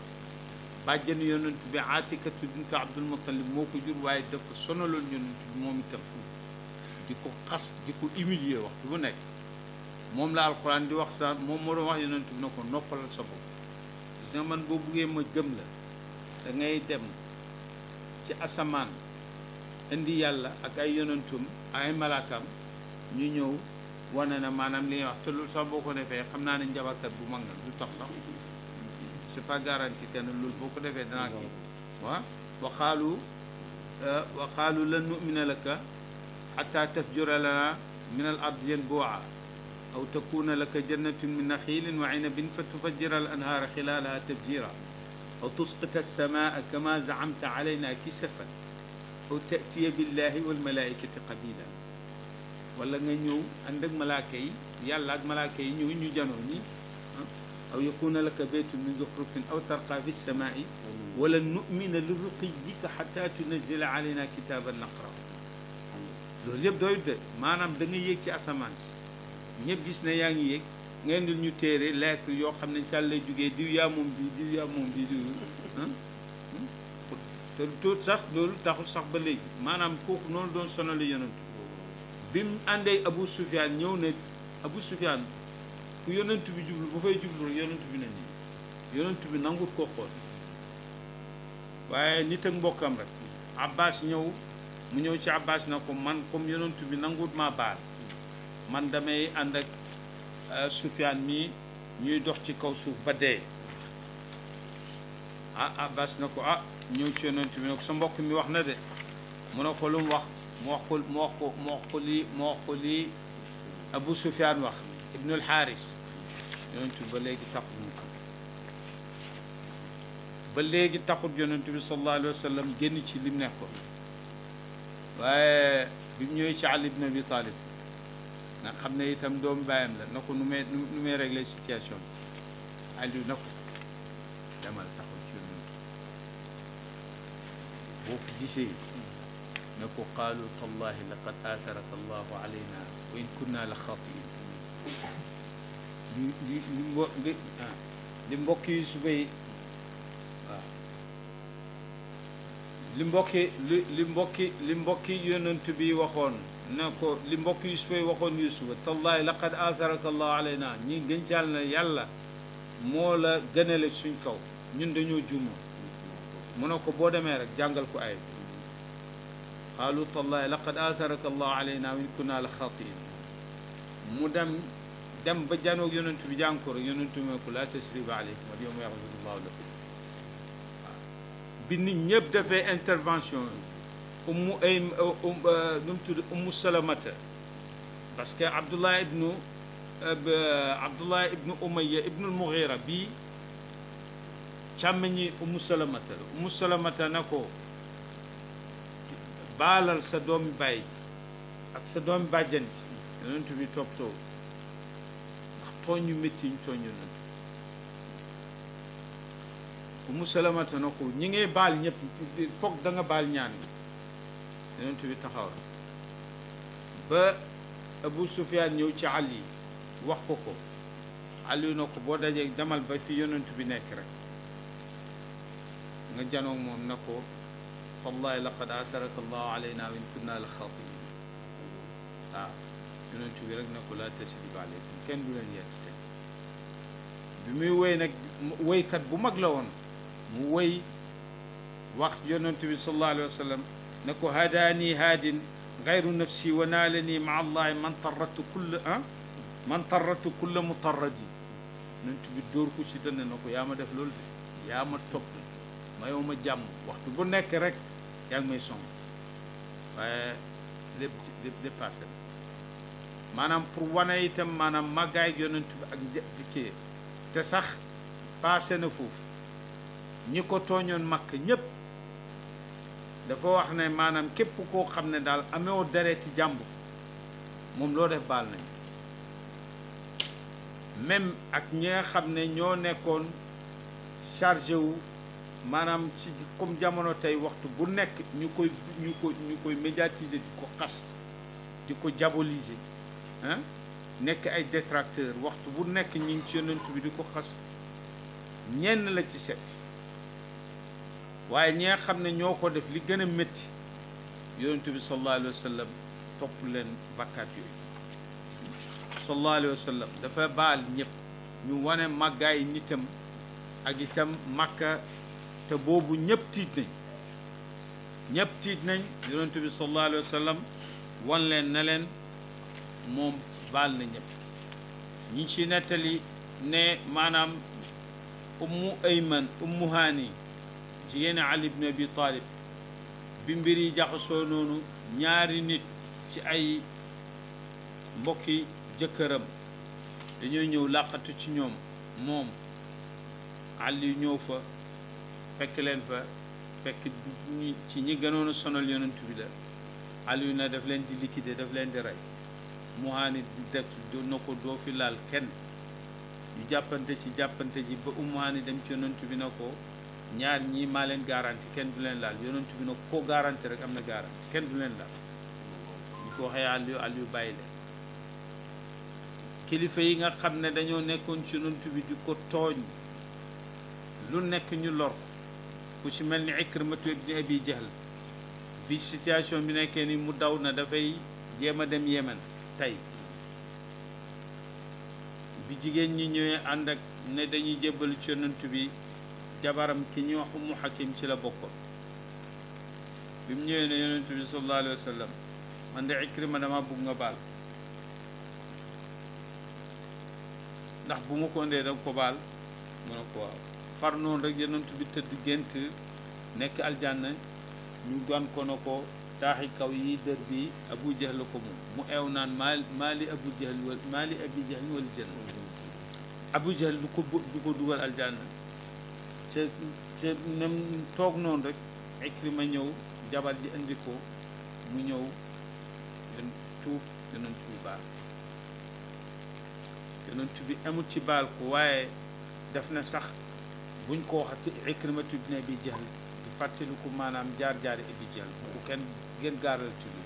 bàjjenu yonent bi Aatikatu bintu Abdul Muttalib moo ko jur waaye dafa sonaloon yonent bi moom itam di ko xas di ko humilier waxtu bu nekk moom la alxuraan di wax sa moom moo doon wax yonent bi na ko noppalal sa bopp gis nga man boo buggee ma gëm la da ngay dem ci asamaan indi yàlla ak ay yonentum ay malaakam ñu ñëw wane na maanaam li ñuy wax te loolu sax boo ko defee xam naa ne njabarkat bu mag na lu tax sax c'est pas garanti que ne loolu boo ko defee danaa kii waaw wa qaalu lan nu'mina laka xatta tafjura lana min al ardi yanbu'a aw takuna laka jannatun min naxilin wa inabin fa tufajjira al anhaara xilaalaha tafjira aw tusqita alsamaa kama zacamta alayna kisafan aw tatiya billahi walmalaikati qabila wala nga ñëw ànd ak malaaka yi yàlla ak malaaka yi ñëw ñu janoo ñi aw yakuna laka baytun min zuxrufin aw tarqa fi samaai wala numina li ruqiyika xata tunazila alayna kitaban naqra loolu yëpp doyut de maanaam da nga yéeg ci asamaan si ñëpp gis ne yaa ngi yéeg nga indil ñu téere lettre yoo xam ne sàll lay jógee diw yaa moom bi diw yaa moom bi diw te tuut sax loolu taxul sax ba léegi maanaam kooku noonu doon sonali yonent bi mu àndee Abu Sufyaan ñëw ne Abu Sufyaan ku yonent bi jublu bu fay jublu rek yonent bi ne nii yonent bi nangut koo xool waaye nit ak mbokkam rek Abbas ñëw mu ñëw ci Abbas na ko man comme yonent bi nangut maa baal man damay ànd ak Sufyaan mii ñuy dox ci kaw suuf ba dee Abbas na ko ñëw ci yonent bi ne ko sa mbokk mi wax na de mu ne ko lu mu wax mu wax ko lii Abu Sufyaan wax ibnul Xaaris yonent bi ba léegi taxut yonent bi sallallahu alayhi wa sallam génn ci lim nekkoon waaye bi mu ñëwee ci Ali ibn Abi Talib nga xam ne itam doomu bàyyam la na ko nu may régler situation bi Aliou na ko demal taxul ci yonent boo ko gisee na ko qaalu tallahi laqad asaraka allahu alayna wa in kunna la xaatiin li mbokk yi su bay waaw li mbokki yonent bi waxoon na ko li mbokk Yuusuf yi waxoon Yuusufa tallahi laqad atharaka allahu alayna ñi gëncaal na yàlla moo la gënale suñ kaw ñun dañoo juumoo mu ne ko boo demee rek jàngal ko ay qaalu tallahi laqad atharaka allahu alayna wa in kunna la xaatiin mu dem ba janoog yonent bi jàng ko rek yonent bi ko la tasriba alaykum al yawma yaghfiru llahu lakum waaw bi nit ñëpp defee intervention ummu ay nu mu tudd ummu salamata parce que Abdullah ibnu Umayya ibnul Mughira bii càmmeñi ummu salamata na ko baalal sa doomi baay ak sa doom bàjjan ji yonent bi toppatoo ndax tooñ yu métti ñu tooñ yonent Umu Salamata na ko ñi ngay baal ñëpp foog da nga baal ñaan yonent bi taxaw ba Abu Sufyaan ñëw ci Ali wax ko ko Ali na ko boo dajee demal ba fi yonent bi nekk rek nga janoog moom na ko wallahi laqad asaraka allahu alayna wa in kunna la xaatiin waaw yonent bi rek na ko laa tasriba aleykum kenn du leen yett tey bi muy woy nag woykat bu mag la woon mu woy wax yonent bi sallallahu alayhi wa sallam ne ko hadaani haadin gayru nafsi wa naalani maa allahi man tarratu kulla mutarradi yonent bi dóor ko ci dënn na ko yaa ma def loolu de yaa ma topp mayoo ma jàmm waxtu bu nekk rek yaa ngi may song waaye lépp dépassé na maanaam pour wane itam maanaam màggaay yonent bi ak dikkee te sax passé na foofu ñi ko tooñoon makk ñépp dafa wax ne maanaam képp koo xam ne daal ameewoo dereeti jàmbur moom loo def baal nañ même ak ñi nga xam ne ñoo nekkoon chargé wu maanaam ci comme jamono tey waxtu bu nekk ñu koy médiatiser di ko xas di ko diaboliser ah nekk ay détracteur waxtu bu nekk ñi ngi ci yonent bi di ko xas ñenn la ci set waaye ñi nga xam ne ñoo ko def li gën a métti yonent bi sallallahu alayhi wa sallam topp leen bakkaat yooyu sallallahu alayhi wa sallam dafa baal ñëpp ñu wane màggaay nitam ak itam Makka te boobu ñëpp tiit nañ yonent bi sallallahu alayhi wa sallam wan leen ne leen moom baal na ñëpp ñi ci nettali ne maanaam ummu haani jigéen Ali ibn Abi Talib bi mbir yi jaxasoo noonu ñaari nit ci ay mbokki jëkkëram dañoo ñëw làqatu ci ñoom moom Ali ñëw fa fekk leen fa fekk ci ñi gënoon a sonal yonent bi la Ali na daf leen di liquider daf leen di rey muhaani def na ko doo fi laal kenn ñu jàppante ji ba umuhaani dem ci yonent bi na ko ñaar ñii maa leen garanti kenn du leen laal yonent bi na ko garanti rek am na garanti kenn du leen laal ñu ko waxee Aliou bàyyi leen kilifa yi nga xam ne dañoo nekkoon ci yonent bi di ko tooñ lu nekk ñu lor ku ci mel ni Ikrimatu ibn Abi Jahl bi situation bi nekkee ni mu daw na dafay jéem a dem Yemen tey bi jigéen ñi ñëwee ànd ak ne dañuy jébbalu ci yonent bi jabaram ki ñuy wax Ummu Hakim ci la bokkoon bi mu ñëwee ne yonent bi sallallahu alayhi wa sallam man de Ikrima dama bëgg nga baal ndax bu ma ko ndee danga ko baal mu ne ko waaw far noonu rek yonent bi tëdd gént nekk aljanna ñu gan ko na ko taaxi kaw yi dër bi Abu Jahl ko mu eew naan maali Abu Jahl maali Abi Jahl wal janna Abu Jahl du ko dugal aljanna ca nem toog noonu rek Ikrima ñëw jabar ji indi ko mu ñëw tuub yonent bi baal yonent bi amul ci baal ko waaye def na sax buñ ko waxati Ikrimatu ibn Abi Jahl di fàttaliku maanaam jaar-jaari Abi Jahl bu kenn gën gaaral ci lu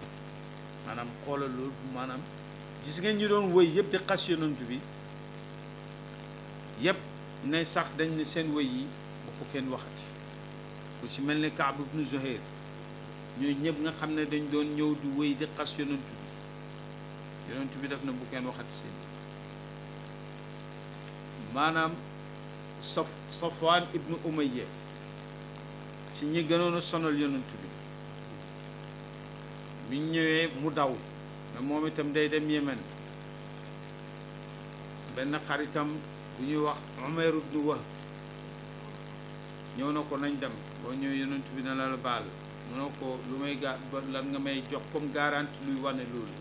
maanaam xoolal loolu maanaam gis ngeen ñu doon wëy yëpp di xas yonent bi yëpp ne sax dañ ne seen wëy yi bu ko kenn waxati ku ci mel ni Kaab ibn Zuhayr ñooy ñëpp nga xam ne dañ doon ñëw di wëy di xas yonent bi def na bu kenn waxati seen maanaam Safwaan ibnu Umayya ci ñi gënoon a sonal yonent bi biñ ñëwee mu daw ne moom itam day dem Yemen benn xaritam bu ñuy wax Umayr ibnu Wahb ñëw na ko nañ dem boo ñëwee yonent bi na la baal mu ne ko lu may lan nga may jox comme garantie luy wane loolu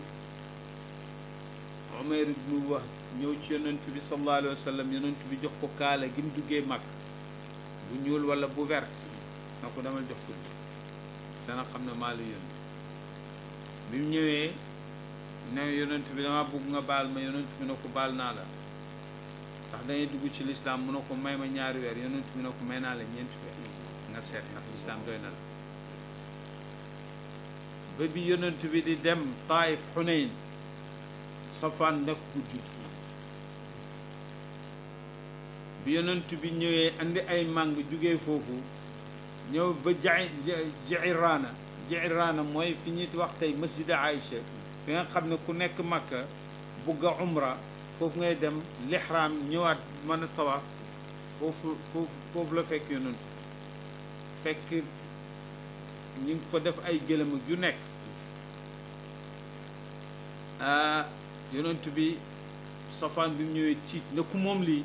Umayr ibnu Wahb ñëw ci yonent bi sallallahu alayhi wa sallam yonent bi jox ko kaala gi mu duggee mag bu ñuul wala bu vert na ko demal jox ko dana xam ne maa la yónni bi mu ñëwee ne yonent bi dama bëgg nga baal ma. yonent bi ne ko baal naa la ndax dangay dugg ci lislaam mu ne ko may ma ñaari weer. yonent bi ne ko may naa la ñeenti weer nga seet ndax lislaam doy na la. ba bi yonent bi di dem Taif Xunayn Safwaan nekk ku jub bi yonent bi ñëwee andi ay màng jugee foofu ñëw ba Ji'irraana mooy fi ñuy wax tey masjid Aïcha fi nga xam ne ku nekk Makka bugg a umra foofu ngay dem lihraam ñëwaat mën a tawaaf foofu la fekk yonent fekk ñu ngi fa def ay gëlëm ak yu nekk yonent bi Safwaan bi mu ñëwee tiit ne ku moom lii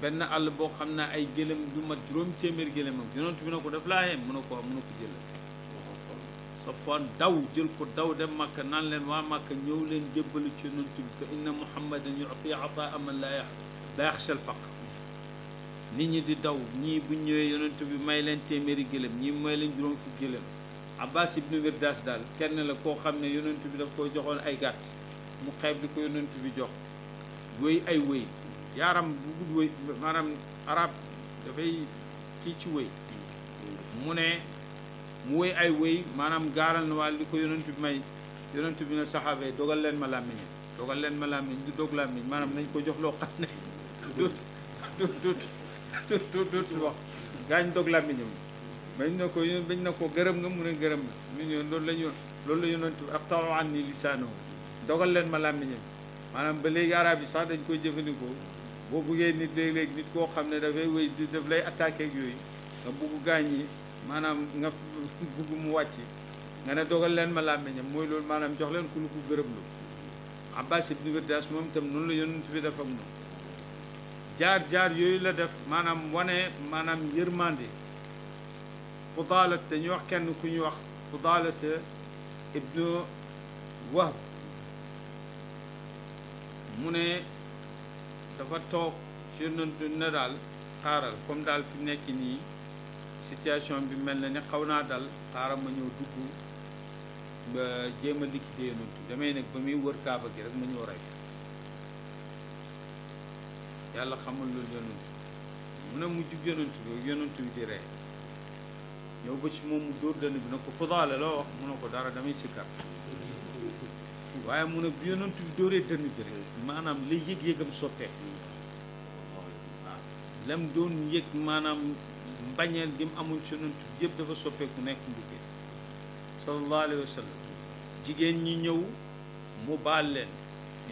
benn àll boo xam ne ay gëlëm du mat juróom téeméer gëlëm ak yonent bi ne ko daf laa yem mun na ko jël Safwaan daw jël ko daw dem Makka naan leen waa Makka ñëw leen jébbalu ci yonent bi fa inna Muhammadan yu'ti ataa man la yaxsha al-faqr nit ñi di daw ñii bu ñëwee yonent bi may leen téeméeri gëlëm ñii may leen juróom fukki gëlëm Abbas ibn Wirdas daal kenn la koo xam ne yonent bi daf koy joxoon ay gàtt mu xeeb di ko yonent bi jox wéy ay wéy yaaram bu gudd wéy maanaam arab dafay kii ci wéy mu ne mu wéy ay wéy maanaam gaaral na wàll li ko yonent bi may yonent bi ne saxaaba yi dogal leen ma làmmiñ du dog làmmiñ maanaam nañ ko jox loo xam ne doot wax gaañ dog làmmiñam bañ na ko gërëm nga mu ne gërëm na ñu ñëw loolu la yonent bi ab taw an ni lisaano dogal leen ma làmmiñam maanaam ba léegi arab yi sax dañ koy jëfandikoo boo buggee nit léeg-léeg nit koo xam ne dafay wéy daf lay attaqué ak yooyu nga bugg gaañ yi maanaam nga bugg mu wàcc nga ne dogal leen ma làmmiñam mooy loolu maanaam jox leen ku lu ko gërëm lu Abbas ibn Wirdas moom itam noonu la yonent bi def ak moom jaar yooyu la def maanaam wane maanaam yërmande Fudaalat dañuy wax kenn ku ñuy wax Fudaalat ibnu Wahb mu ne dafa toog ci yonent ne daal xaaral comme daal fi nekk nii situation bi mel na ne xaw naa dal xaaral ma ñëw dugg ba jéem a liquider yonent damay nag ba muy wër kaaba gi rek ma ñëw rey yàlla xamul loolu yonent mu ne mu jug yonent bi di rey ñëw ba ci moom mu dóor dënn bi ne ko Fudaala loo wax mu ne ko dara damay sikkar waaye mu ne bi yonent bi dóoree dënn bi rek maanaam lay yëg-yëgam sottee waaw lam doon yëg maanaam mbañeel gi mu amul ci yonent bi yëpp dafa soppeeku nekk mbuggee sallallahu alayhi wa sallam jigéen ñi ñëw mu baal leen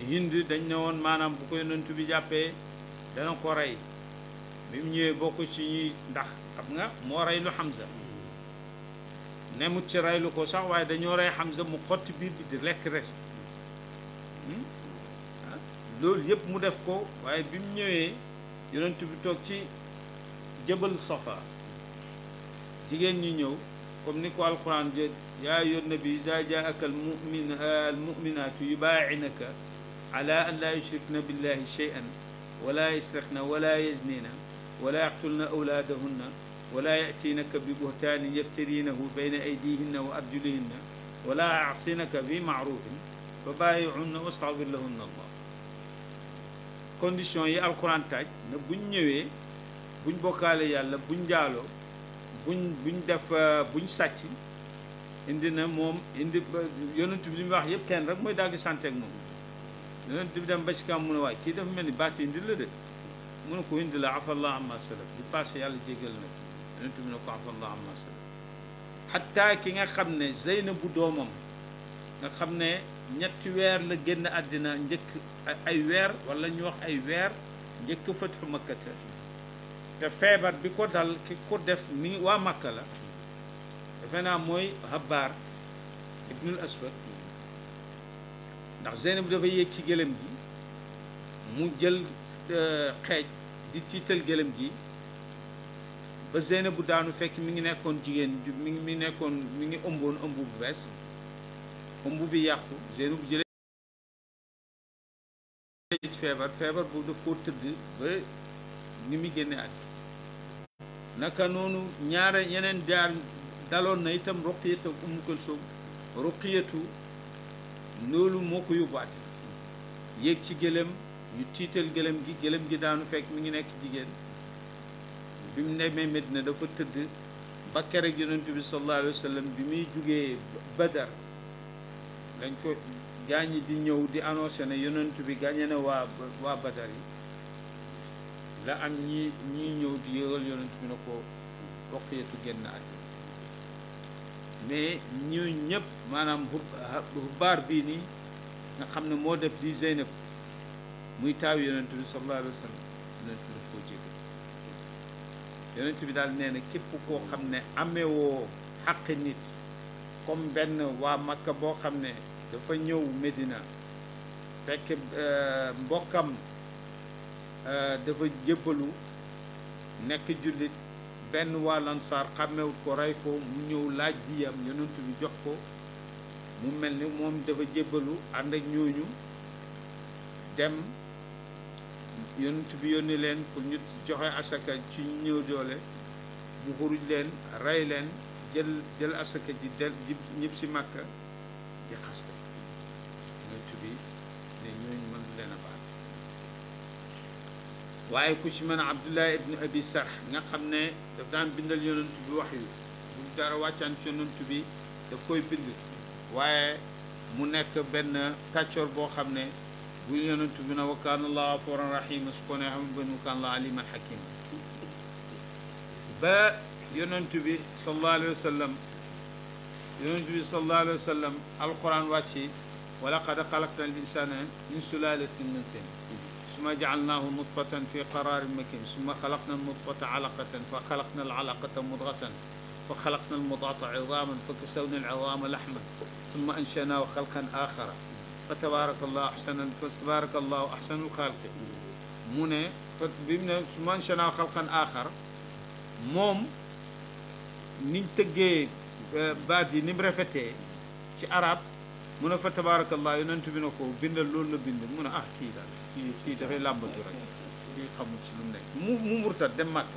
Hind dañ ne woon maanaam bu ko yonent bi jàppee dana ko rey bi mu ñëwee bokk ci ñuy ndax xam nga moo rey lu Hamza nemut ci rey lu ko sax waaye dañoo rey Hamza mu xotti biir bi di lekk res bi loolu yëpp mu def ko waaye bi mu ñëwee yonent bi toog ci jabal Safa jigéen ñi ñëw comme ni ko alquran jë yaa ayyuhan nabi izaa jaa'aka almu'minaatu yubaayi'naka ala an laa yushrikna billahi shay'an wala yasriqna wala yaznina wala yaqtulna awlaadahunna wala ya'tiinaka bi buhtaanin yaftariinahu bayna aydiihinna wa arjulihinna wala ya'sinaka bi ma'ruufin fa baayi'uhunna wastaghfir lahunna Allah condition yi alquran taaj na buñ ñëwee buñ bokkaale yàlla buñ njaaloo buñ def buñ sàcc indi na moom indi yonent bi li mu wax yëpp kenn rek mooy daal di sant ak moom yonent bi dem ba ci kam mu ne waay kii dafa mel ni baati indi la de mu ne ko indi la afallah amma salaf di passé yàlla jégal na yonent bi ne ko afallah amma salaf xataa ki nga xam ne Zeynabu doomam nga xam ne ñetti weer la génn àddina njëkk ay weer wala ñu wax ay weer njëkk fatxu makkata te feebar bi ko dal ki ko def mi waa Makka la defe naa mooy Habbaar ibnul Aswad ndax Zeynab dafa yéeg ci gëlëm gi mu jël xeej di tiital gëlëm gi ba Zeynab bu daanu fekk mi ngi nekkoon jigéen mi ngi ëmboon ëmb bu bees ëmb bi yàqu Zeynab bu jëlee ci feebar bu daf koo tëdd ba ni muy génne at naka noonu yeneen jaar daloon na itam Ruqiyatu Umm Kulsum Ruqiyatu loolu moo ko yóbbuwaate yéeg ci gëlëm ñu tiital gëlëm gi daanu fekk mi ngi nekk jigéen bi mu demee Medina dafa tëdd ba keroog yonent bi sallallahu alayhi wa sallam bi muy jugee Badar dañ ko gaañi di ñëw di annoncé ne yonent bi gaañe na waa Badar yi la am ñii ñëw di yëgal yonent bi na ko Ruqayatu génn àddina mais ñu ñëpp maanaam xubaar bii nii nga xam ne moo def di Zeynab muy taaw yonent bi sallallahu alayhi wa sallam yonent bi daf koo jégal yonent bi daal nee na képp koo xam ne amewoo xaq nit comme benn waa Makka boo xam ne dafa ñëw Medina fekk mbokkam dafa jébbalu nekk jullit benn waa Lansaar xàmmewut ko rey ko mu ñëw laaj diyam yonent bi jox ko mu mel ni moom dafa jébbalu ànd ak ñooñu dem yonent bi yónni leen pour ñu joxe asaka ci ñu ñëw doole mu xuruj leen rey leen jël asaka ji ñëpp si Makka di xaste yonent bi ne ñooñu mën leen a baal waaye ku ci mën a Abdullah ibn Abi Sarh nga xam ne daf daan bindal yonent bi wax yu bu dara wàccaan ci yonent bi daf koy bind waaye mu nekk benn kàccoor boo xam ne bu yonent bi na wa kaana Allahu gafuuran rahiima su ko ne xam ben wa kaana Allahu aliiman hakiima ba yonent bi sallallahu alayhi wa sallam alquran wàcci wa laqad xalaqna al insaana min sulaalatin min tiin summa ja'alnaahu nutfatan fi qaraarin makiin summa xalaqna al nutfata alaqatan fa xalaqna al alaqata mudghatan fa xalaqna al mudghata 'idaaman fa kasawna al 'idaama lahman summa anshanaahu xalqan aaxara fa tabaarakallahu ahsanul xaaliqiin mu ne bi mu ne summa anshanaahu xalqan aaxara moom niñ tëggee baat yi ni mu rafetee ci arab mu ne fa tabaarakallah yonent bi na ko bindal loolu la bind mu ne kii daal kii dafay làmbatu rek kii xamul ci lu mu nekk mu murtat dem màkk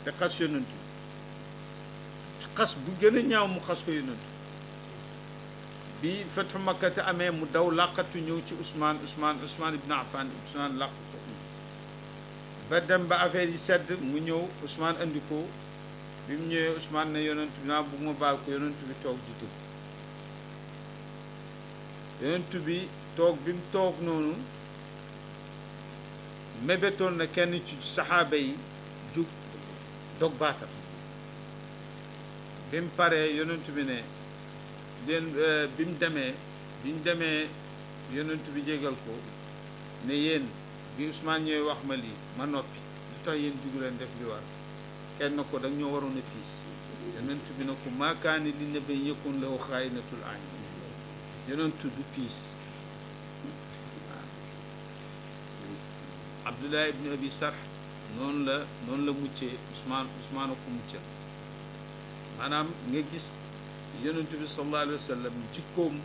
te xas yonent bi xas bu gën a ñaaw mu xas ko yonent bi fathu Makka te amee mu daw làqatu ñëw ci Ousmane ibn Affan Ousmane làq ko ba dem ba affaire yi sedd mu ñëw Ousmane andi ko bi mu ñëwee Ousmane ne yonent bi naa bëgg ma baal ko yonent bi toog di tëb yonent bi toog bi mu toog noonu mébétoon na kenn ci saxaaba yi jug dog baatam bi mu paree yonent bi ne leen bi mu demee yonent bi jégal ko ne yéen bi Ousmane ñëwee wax ma lii ma noppi lu tax yéen jugu leen def li war kenn ko da ñoo waroon a piis yonent bi na ko maa kaana li nabiyyin yakun lahu xaa'inatul a'yun yonent du piis Abdullah ibn Abi Sarh noonu la muccee Ousmane ko muccal maanaam nga gis yonent bi sallallahu alayhi wa sallam jikkoom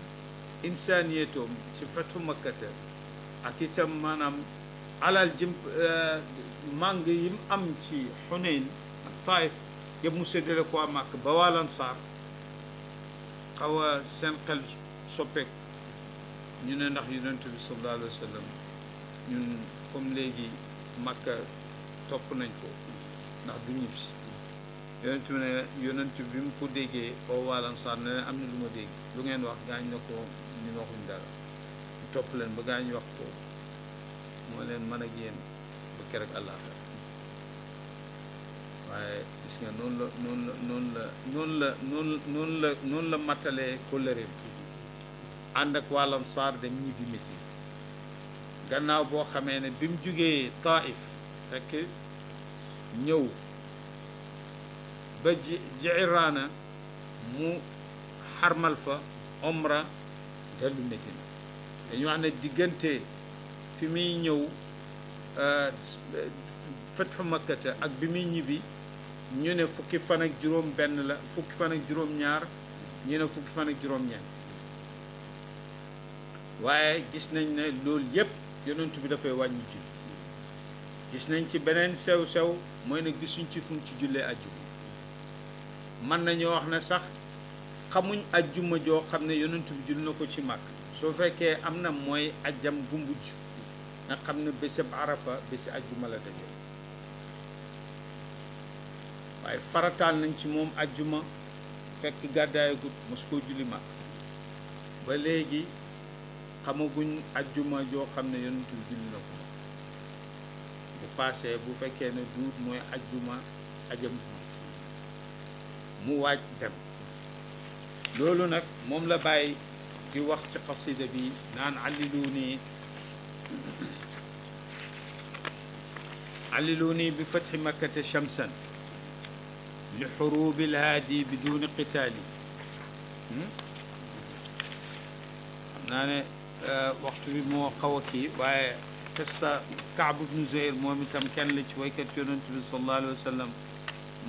insaaniyetoom ci fatu Makkata ak itam maanaam alal jëm màng yim am ci Xunayn ak Taif yëpp mu séddale ko am Makka ba waa Ansaar xaw a seen xel soppeeku ñu ne ndax yonent bi sallallahu alayhi wa sallam ñun comme léegi Makka topp nañ ko ndax du ñibbisi yonent bi mu ko déggee oo waa Ansaar ne leen am na lu ma dégg lu ngeen wax gaañ na ko ñun waxuñ dara ñu topp leen ba gaañ wax ko moo leen mën ak yéen ba keroog àllaaxira waaye gis nga noonu la mattalee kóllëreem ànd ak waa Ansaar dem ñibbi métti gannaaw boo xamee ne bi mu jugee Taif fekk ñëw ba Ji'raana mu xarmal fa omra dellu Medina dañu wax ne diggante fi muy ñëw fathu Makkata ak bi muy ñibbi ñu ne fukki fan ak juróom benn la fukki fan ak juróom ñaar ñu ne fukki fan ak juróom ñeent waaye gis nañ ne loolu yépp yonent bi dafay wàññi julli gis nañ ci beneen sew-sew mooy ne gisuñ ci fu mu ci jullee ajjuma mën nañoo wax ne sax xamuñ ajjuma joo xam ne yonent bi jull na ko ci màkk soo fekkee am na mooy ajjam gu mujj nga xam ne bésab arafa bési ajjuma la daje waaye farataal nañ ci moom ajjuma fekk gàddaayagut mos koo julli mag ba léegi xamaguñ ajjuma joo xam ne yonent bi julli na ko bu paasee bu fekkee ne duut mooy ajjuma ajam mu waaj dem loolu nag moom la bàyyi di wax ci xasida bi naan alliluni bi fathi makkata shamsan li xurubi lhaadi biduni qitaali xam naa ne waxtu bi moo xaw a kii waaye qissa Kaab ibnu Zuhayr moom itam kenn la ci waykat yonent bi sallallahu alayhi wa sallam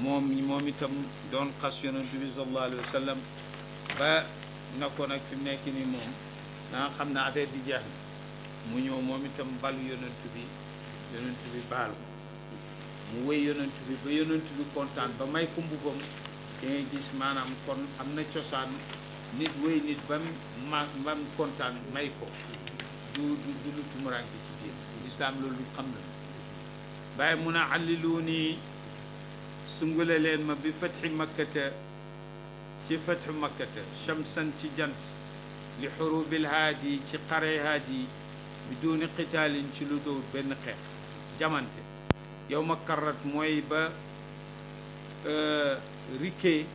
moom itam doon xas yonent bi sallallahu alayhi wa sallam ba na ko nag fi mu nekk nii moom naa xam na affaire di jeex mu ñëw moom itam balu yonent bi baal ko mu wéy yonent bi ba yonent bi kontaan ba may ko mbubam da ngay gis maanaam kon am na cosaan nit wéy nit bam kontaan may ko du lu tumuranke ci biir lislaam loolu xam na bàyyi mun a allilu nii sungule leen ma bi fathi makkata ci fathu makkata shamsan ci jant li xurubil haadi ci xare haadi bi duuni qitaalin ci lu dowut benn xeex jamante yow ma karrat mooy ba rikkee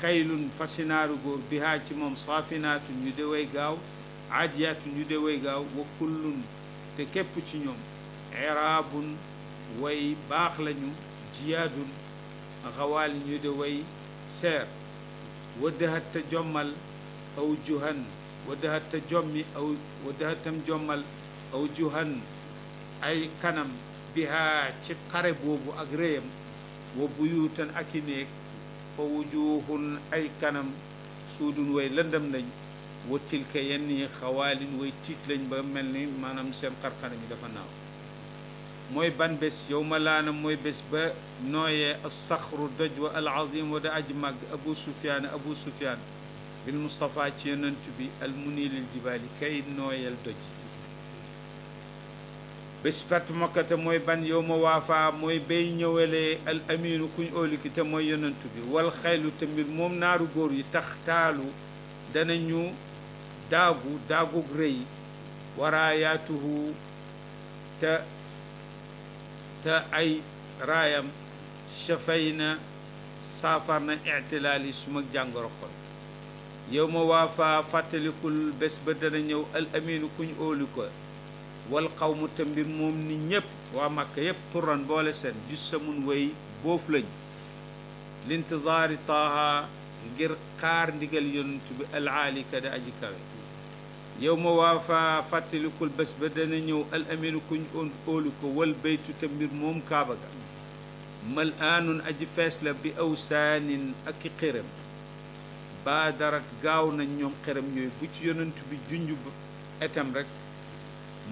xaylun fasinaaru góor bi haa ci moom saafinaatu ñu de way gaaw aadiyaatu ñu de way gaaw wa kullun te képp ci ñoom iraabun way baax lañu jiyaadun xawaali ñu de way seer waddahatta jommal aw juhan waddahatta jommi aw waddahattam jommal aw juhan ay kanam bihaa ci xare boobu ak réyam wa buyuutan ak i néeg fa wujuhun ay kanam suudun way lëndëm lañ wa tilka yenn yi xawaalin way tiit lañ ba mel ni maanaam seen xarxana mi dafa naaw mooy ban bés yow ma laana mooy bés ba nooyee alsaxru doj wa alazim wa da aji màgg abu sufyaan bil mustapha ci yonent bi al munilil jibaali kay nooyel doj bés pat makkata mooy ban yow ma waafaa mooy bay ñëwalee al aminu kuñ óoliki te mooy yonent bi wal xaylu te mbir moom naaru góor yi tax taalu danañu daagug rëy waraayaatuhu te ay raayam chafay na saafar na ictilaali suma jàngoro xol yow ma waafaa fàttalikul bés ba dana ñëw al aminu kuñ óolu ko wal xawmu te mbir moom ni ñépp waa Makka yépp turan boole seen jus samun way boof lañ lintizaari taaha ngir xaar ndigal yonent bi alaali ka da aji kawe yow ma waafa fàttalikul bés ba dana ñëw al aminu kuñ óolu ko wal baytu te mbir moom kaaba ga mal aanun aji fees la bi awsaanin ak i xërëm baadarat gaaw nañ ñoom xërëm yooyu bu ci yonent bi junj etam rek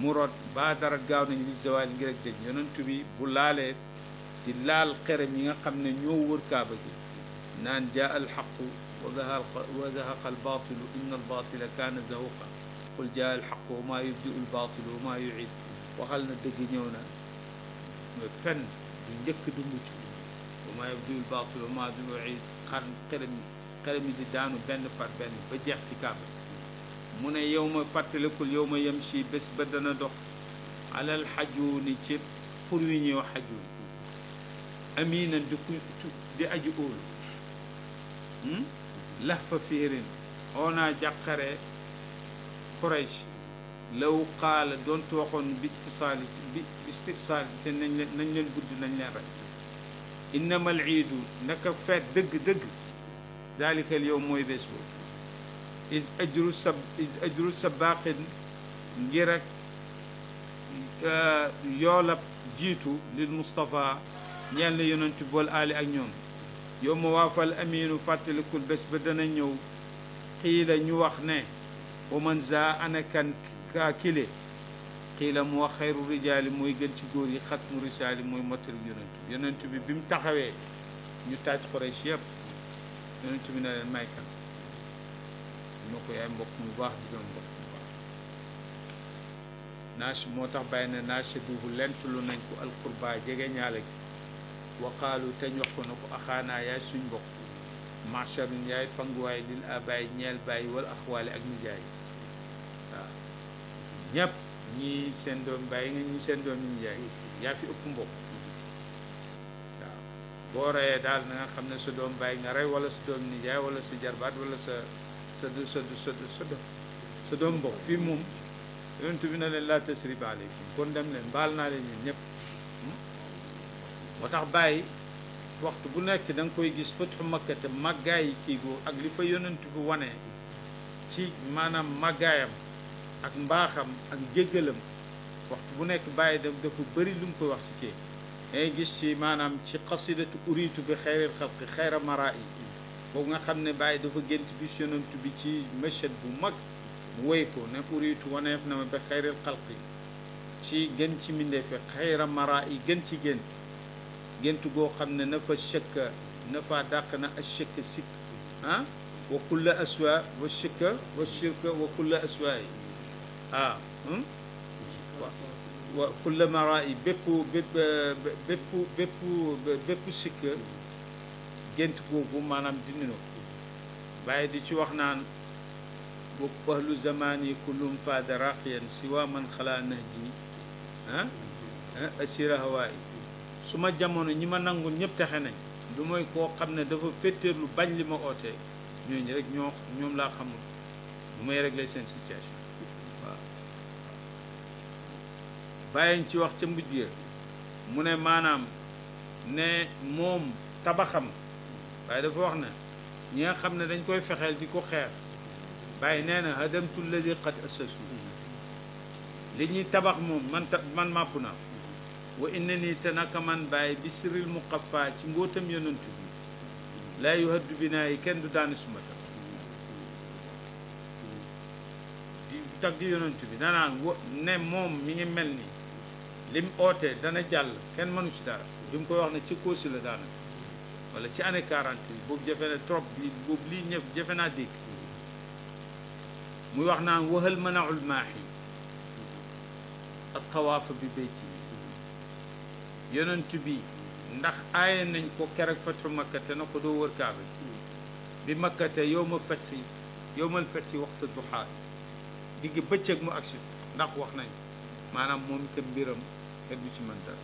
mu rot baadarat gaaw nañ li zawaal ngir ak dëj yonent bi bu laalee di laal xërëm yi nga xam ne ñoo wër kaaba gi naan jaa al xaqu wa zahaqa al baatilu inna al baatila kaana zahuqa qul jaa al xaqu wa maa yubdiu al baatilu wa maa yuid waxal na dëgg ñëw na fenn du njëkk du mucc wa maa yubdiu al baatilu wa maa yuid xërëm yi di daanu benn par benn ba jeex ci kaaba mu ne yow ma fàttalikul yow ma yem si bés ba dana dox alal xajuuni ci xur wi ñuy wax xajuun aminan di aji óolu lax fa fiirin oonaa jàqare Quraysh law qaala doontu waxoon bi istisaali te nañ leen budd nañ leen rek innama al iidu naka feet dëgg zalika al yawm mooy bés boobu is ajru sabaqin ngir ak yoolab jiitu lil Mustafa ñeel na yonent bool aali ak ñoom yow ma waafal aminu fàttalikul bés ba dana ñëw xiila ñu wax ne wa man za anakan kaa kile xiila mu wax xayru rijaali mooy gën ci góor yi xatmu risaali mooy mottali yonent bi bi mu taxawee ñu taaj Quraysh yëpp yonent bi na leen may kan ma ko yaay mbokk mu baax di doon mbokk mu baax naash moo tax bàyyi ne naashaduhu lentulu nañ ko alqurba jege ñaale gi wa qaalu teñ wax ko na ko axaanaa yaay suñ mbokk macharun yaay panguwaay lil abaay ñeel bàyyi wala axwaali ak nijaay waaw ñëpp ñii seen doom bàyyi nga ñi seen doom nijaay yaa fi ëpp mbokk waaw boo reyee daal na nga xam ne sa doom bàyyi nga rey wala sa doom nijaay wala sa jarbaat wala sa doom mbokk fii moom yonent bi na leen laa tasriba aleykum kon dem leen baal naa leen ñun ñëpp moo tax bàyyi waxtu bu nekk da nga koy gis fatxu makka te màggaay kii gu ak li fa yonent bi wane ci maanaam màggaayam ak mbaaxam ak jéggalam waxtu bu nekk bàyyi dafa bëri lu mu koy wax si kii dangay gis ci maanaam ci xasidatu uriitu bi xayril xalqi xayra mara yi boobu nga xam ne bàyyi dafa gént gis yonent bi ci machad bu mag mu woy ko ne uriitu waneef na ma bi xayril xalqi ci gën ci mbindeefe xayra mara yi gën ci gént goo xam ne na fa shakka na fa dàq na a shakka sikk ah wa kulla aswa wa shakka wa shirka wa kulla aswa yi wa kulla mara yi bépp sikk gént googu maanaam dindi na ko bàyyi di ci wax naan wa ahlu zamani kullum faada raqiyan siwa man xalaa nahji asira hawaayi su ma jamono ñi ma nangul ñëpp texe nañ lu mooy koo xam ne dafa féttéerlu bañ li ma ootee ñooñu rek ñoom laa xamul bu may régler seen situation waaw bàyyiñ ci wax ca mujj ya mu ne maanaam ne moom tabaxam waaye dafa wax ne ñi nga xam ne dañ koy fexeel di ko xeex bàyyi nee na hadamtu lladi qad assasu li ñuy tabax moom man màpp naa wa inna nii te naka man bàyyi bi siril muqaffa ci mbootam yonantu bi laa yuhaddu binaa yi kenn du daani suma tax di tagg yonantu bi danaan ne moom mi ngi mel ni lim oote dana jàll kenn mënu ci dara bi mu koy wax ne ci Koosi la daanaka wala ci année 40 yi boobu jafe na trop boobu lii ñëf jafe naa dégg muy wax naan waxal manaul maaxi ak tawaafa bi bayti yonent bi ndax aaye nañ ko keroog fatu makkate na ko doo wër kaaba bi makkate yowmal fati waxtu duhaa digg bëccëg mu agsi ndax wax nañ maanaam moom itam mbiram kenn du ci mën dara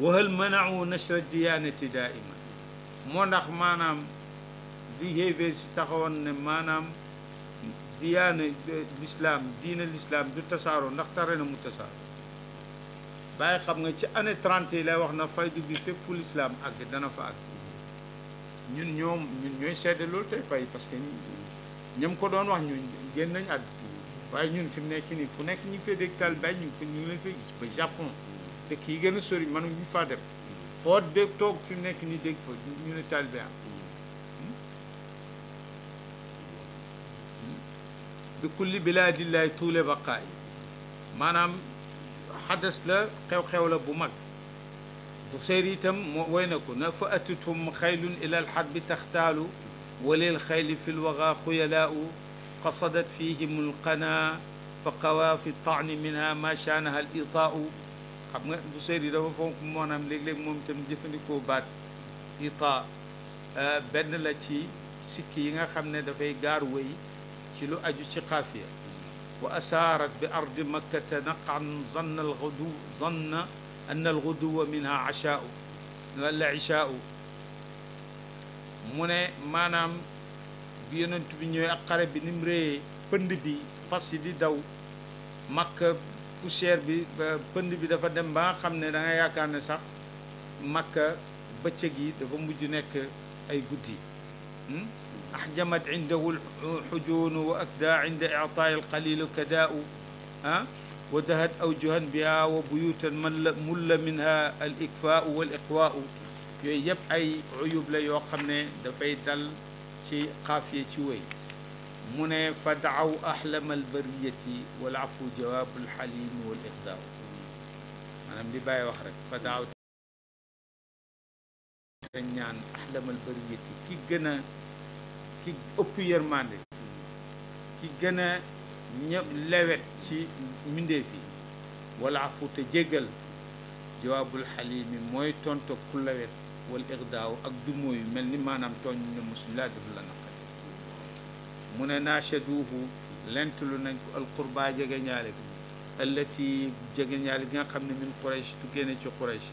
wahal manau nashra diyanati daiman moo ndax maanaam di xéeféer si taxawoon ne maanaam diyaana diina l'islam du tasaaroo ndax tare na mu tasaaroo bàyyi xam nga ci année 30 yi lay wax na faydu bi fépp fu l'islam àgg dana fa àgg ñun ñooy seede loolu tey fay parce que ñam ko doon wax ñu génn nañ àdd waaye ñun fi mu nekk nii fu nekk ñu ngi fay dégg taal bay ñu ngi leen fay gis ba Japon te kii gën a sori mënuñu faa dem foo dégg toog fi mu nekk nii dégg fa ñu ne taal bay am bi kulli bilaadillahi tuule baqaay maanaam xadas la xew-xew la bu mag bu seyri itam moo woy na ko na fa atitum xaylun ila alxarbi taxtaalu walil xayli fi lwaga xuyalaau qasadat fihim alqana fa qawa fi taani minha ma shaanaha al itaau xam nga bu seyri dafa fonk moonaam léeg-léeg moom itam jëfandikoo baat ita benn la ci sikki yi nga xam ne dafay gaar wëy ci lu aju ci xaafiya wa asaarat bi ardi makkata naqan zanna anna alxuduwa minha achaau wala ichaau mu ne maanaam bi yonent bi ñëwee ak xare bi ni mu réyee pënd bi fas yi di daw makka poussière bi pënd bi dafa dem ba nga xam ne da nga yaakaar ne sax makka bëccëg yi dafa mujj nekk ay guddi أحجمت عنده الحجون وأكدى عند إعطاء القليل كداء ودهت أوجها بها وبيوتا مل منها الإكفاء والإقواء yooyu yëpp ay uyub la yoo xam ne dafay dal ci xaafiya ci wéy mu ne fa daaw ahlama albariyati wal afu jawaabu alxalimi wal iqdaaw maanaam li bàyyi wax rek fa daaw ñaan ahlama albariyati ki gën a ki ëpp yërmande ki gën a lewet ci mbindeef yi wala afu te jéggal jawaabul xalimi mooy tonto ku lewet wal irdaaw ak dumóoyu mel ni maanaam tooñ ne muslimlaa def la naqari mu ne nachaduuhu lentulu nañ ko alqurba jege ñaale bi allati jege ñaale bi nga xam ne min quraysh tu génne ci quraysh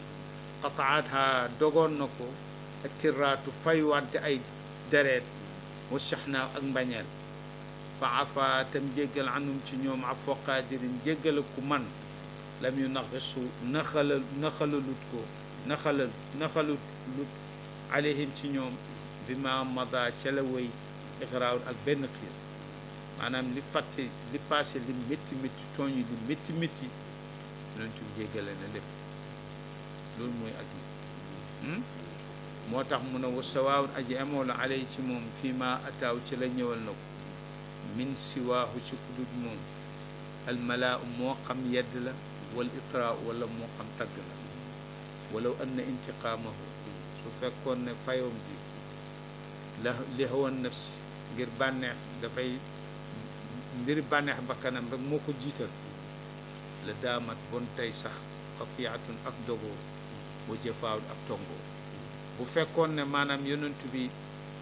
qataatha dogoon na ko ak tiraatu fay wante ay dereet wa saxnaaw ak mbañeel fa afa tam jéggal anum ci ñoom afo qaadirin jéggala ku man lam yu naqisu naxalalut alayhim ci ñoom bi ma mada ca la wéy iqraaw ak benn xiir maanaam li fàtte li passé li métti métti tooñ yi li métti métti loolu tu jéggale na lépp loolu mooy ak yi moo tax mu ne wa sawaawun aji amoo la alay ci moom fii ma ataaw ci la ñëwal na ko min siwaahu ci kudut moom almalaa moo xam yedd la wal iqraa wala moo xam tagg la walaw anna intiqaamahu su fekkoon ne fayoom ji la li hawan nafsi ngir bànneex dafay mbiri bànneex bakkanam rek moo ko jiital la daamat bon tey sax xafiatun ak dogoo wa jëfaawul ak tongoo bu fekkoon ne maanaam yonent bi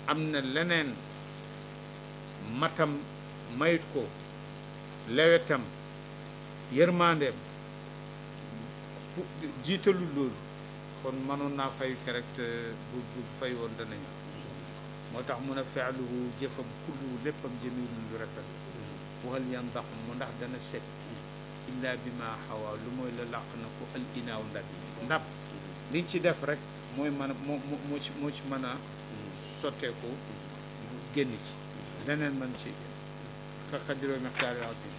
am na leneen matam mayut ko lewetam yërmandeem jiitalu loolu kon mënoon naa fay kerek bu fay woon danañu moo tax mun a feeluhu jëfam kullu léppam jamilun lu rafet waxal yandax mu ndax dana set illa bi ma xawaa lu mooy la làq na ko al inaaw ndab liñ ci def rek mooy mën a moo ci mën a sotteeku génn ci leneen mën ci ka qadiro miqdaar azim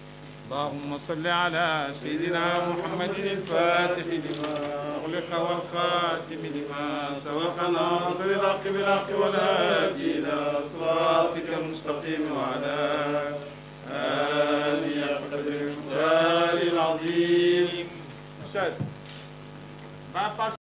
اللهم صل على سيدنا محمد الفاتح لما أغلق والخاتم لما سبق ناصر الحق بالحق والهادي إلى صراطك المستقيم وعلى آله قدر المقدار العظيم.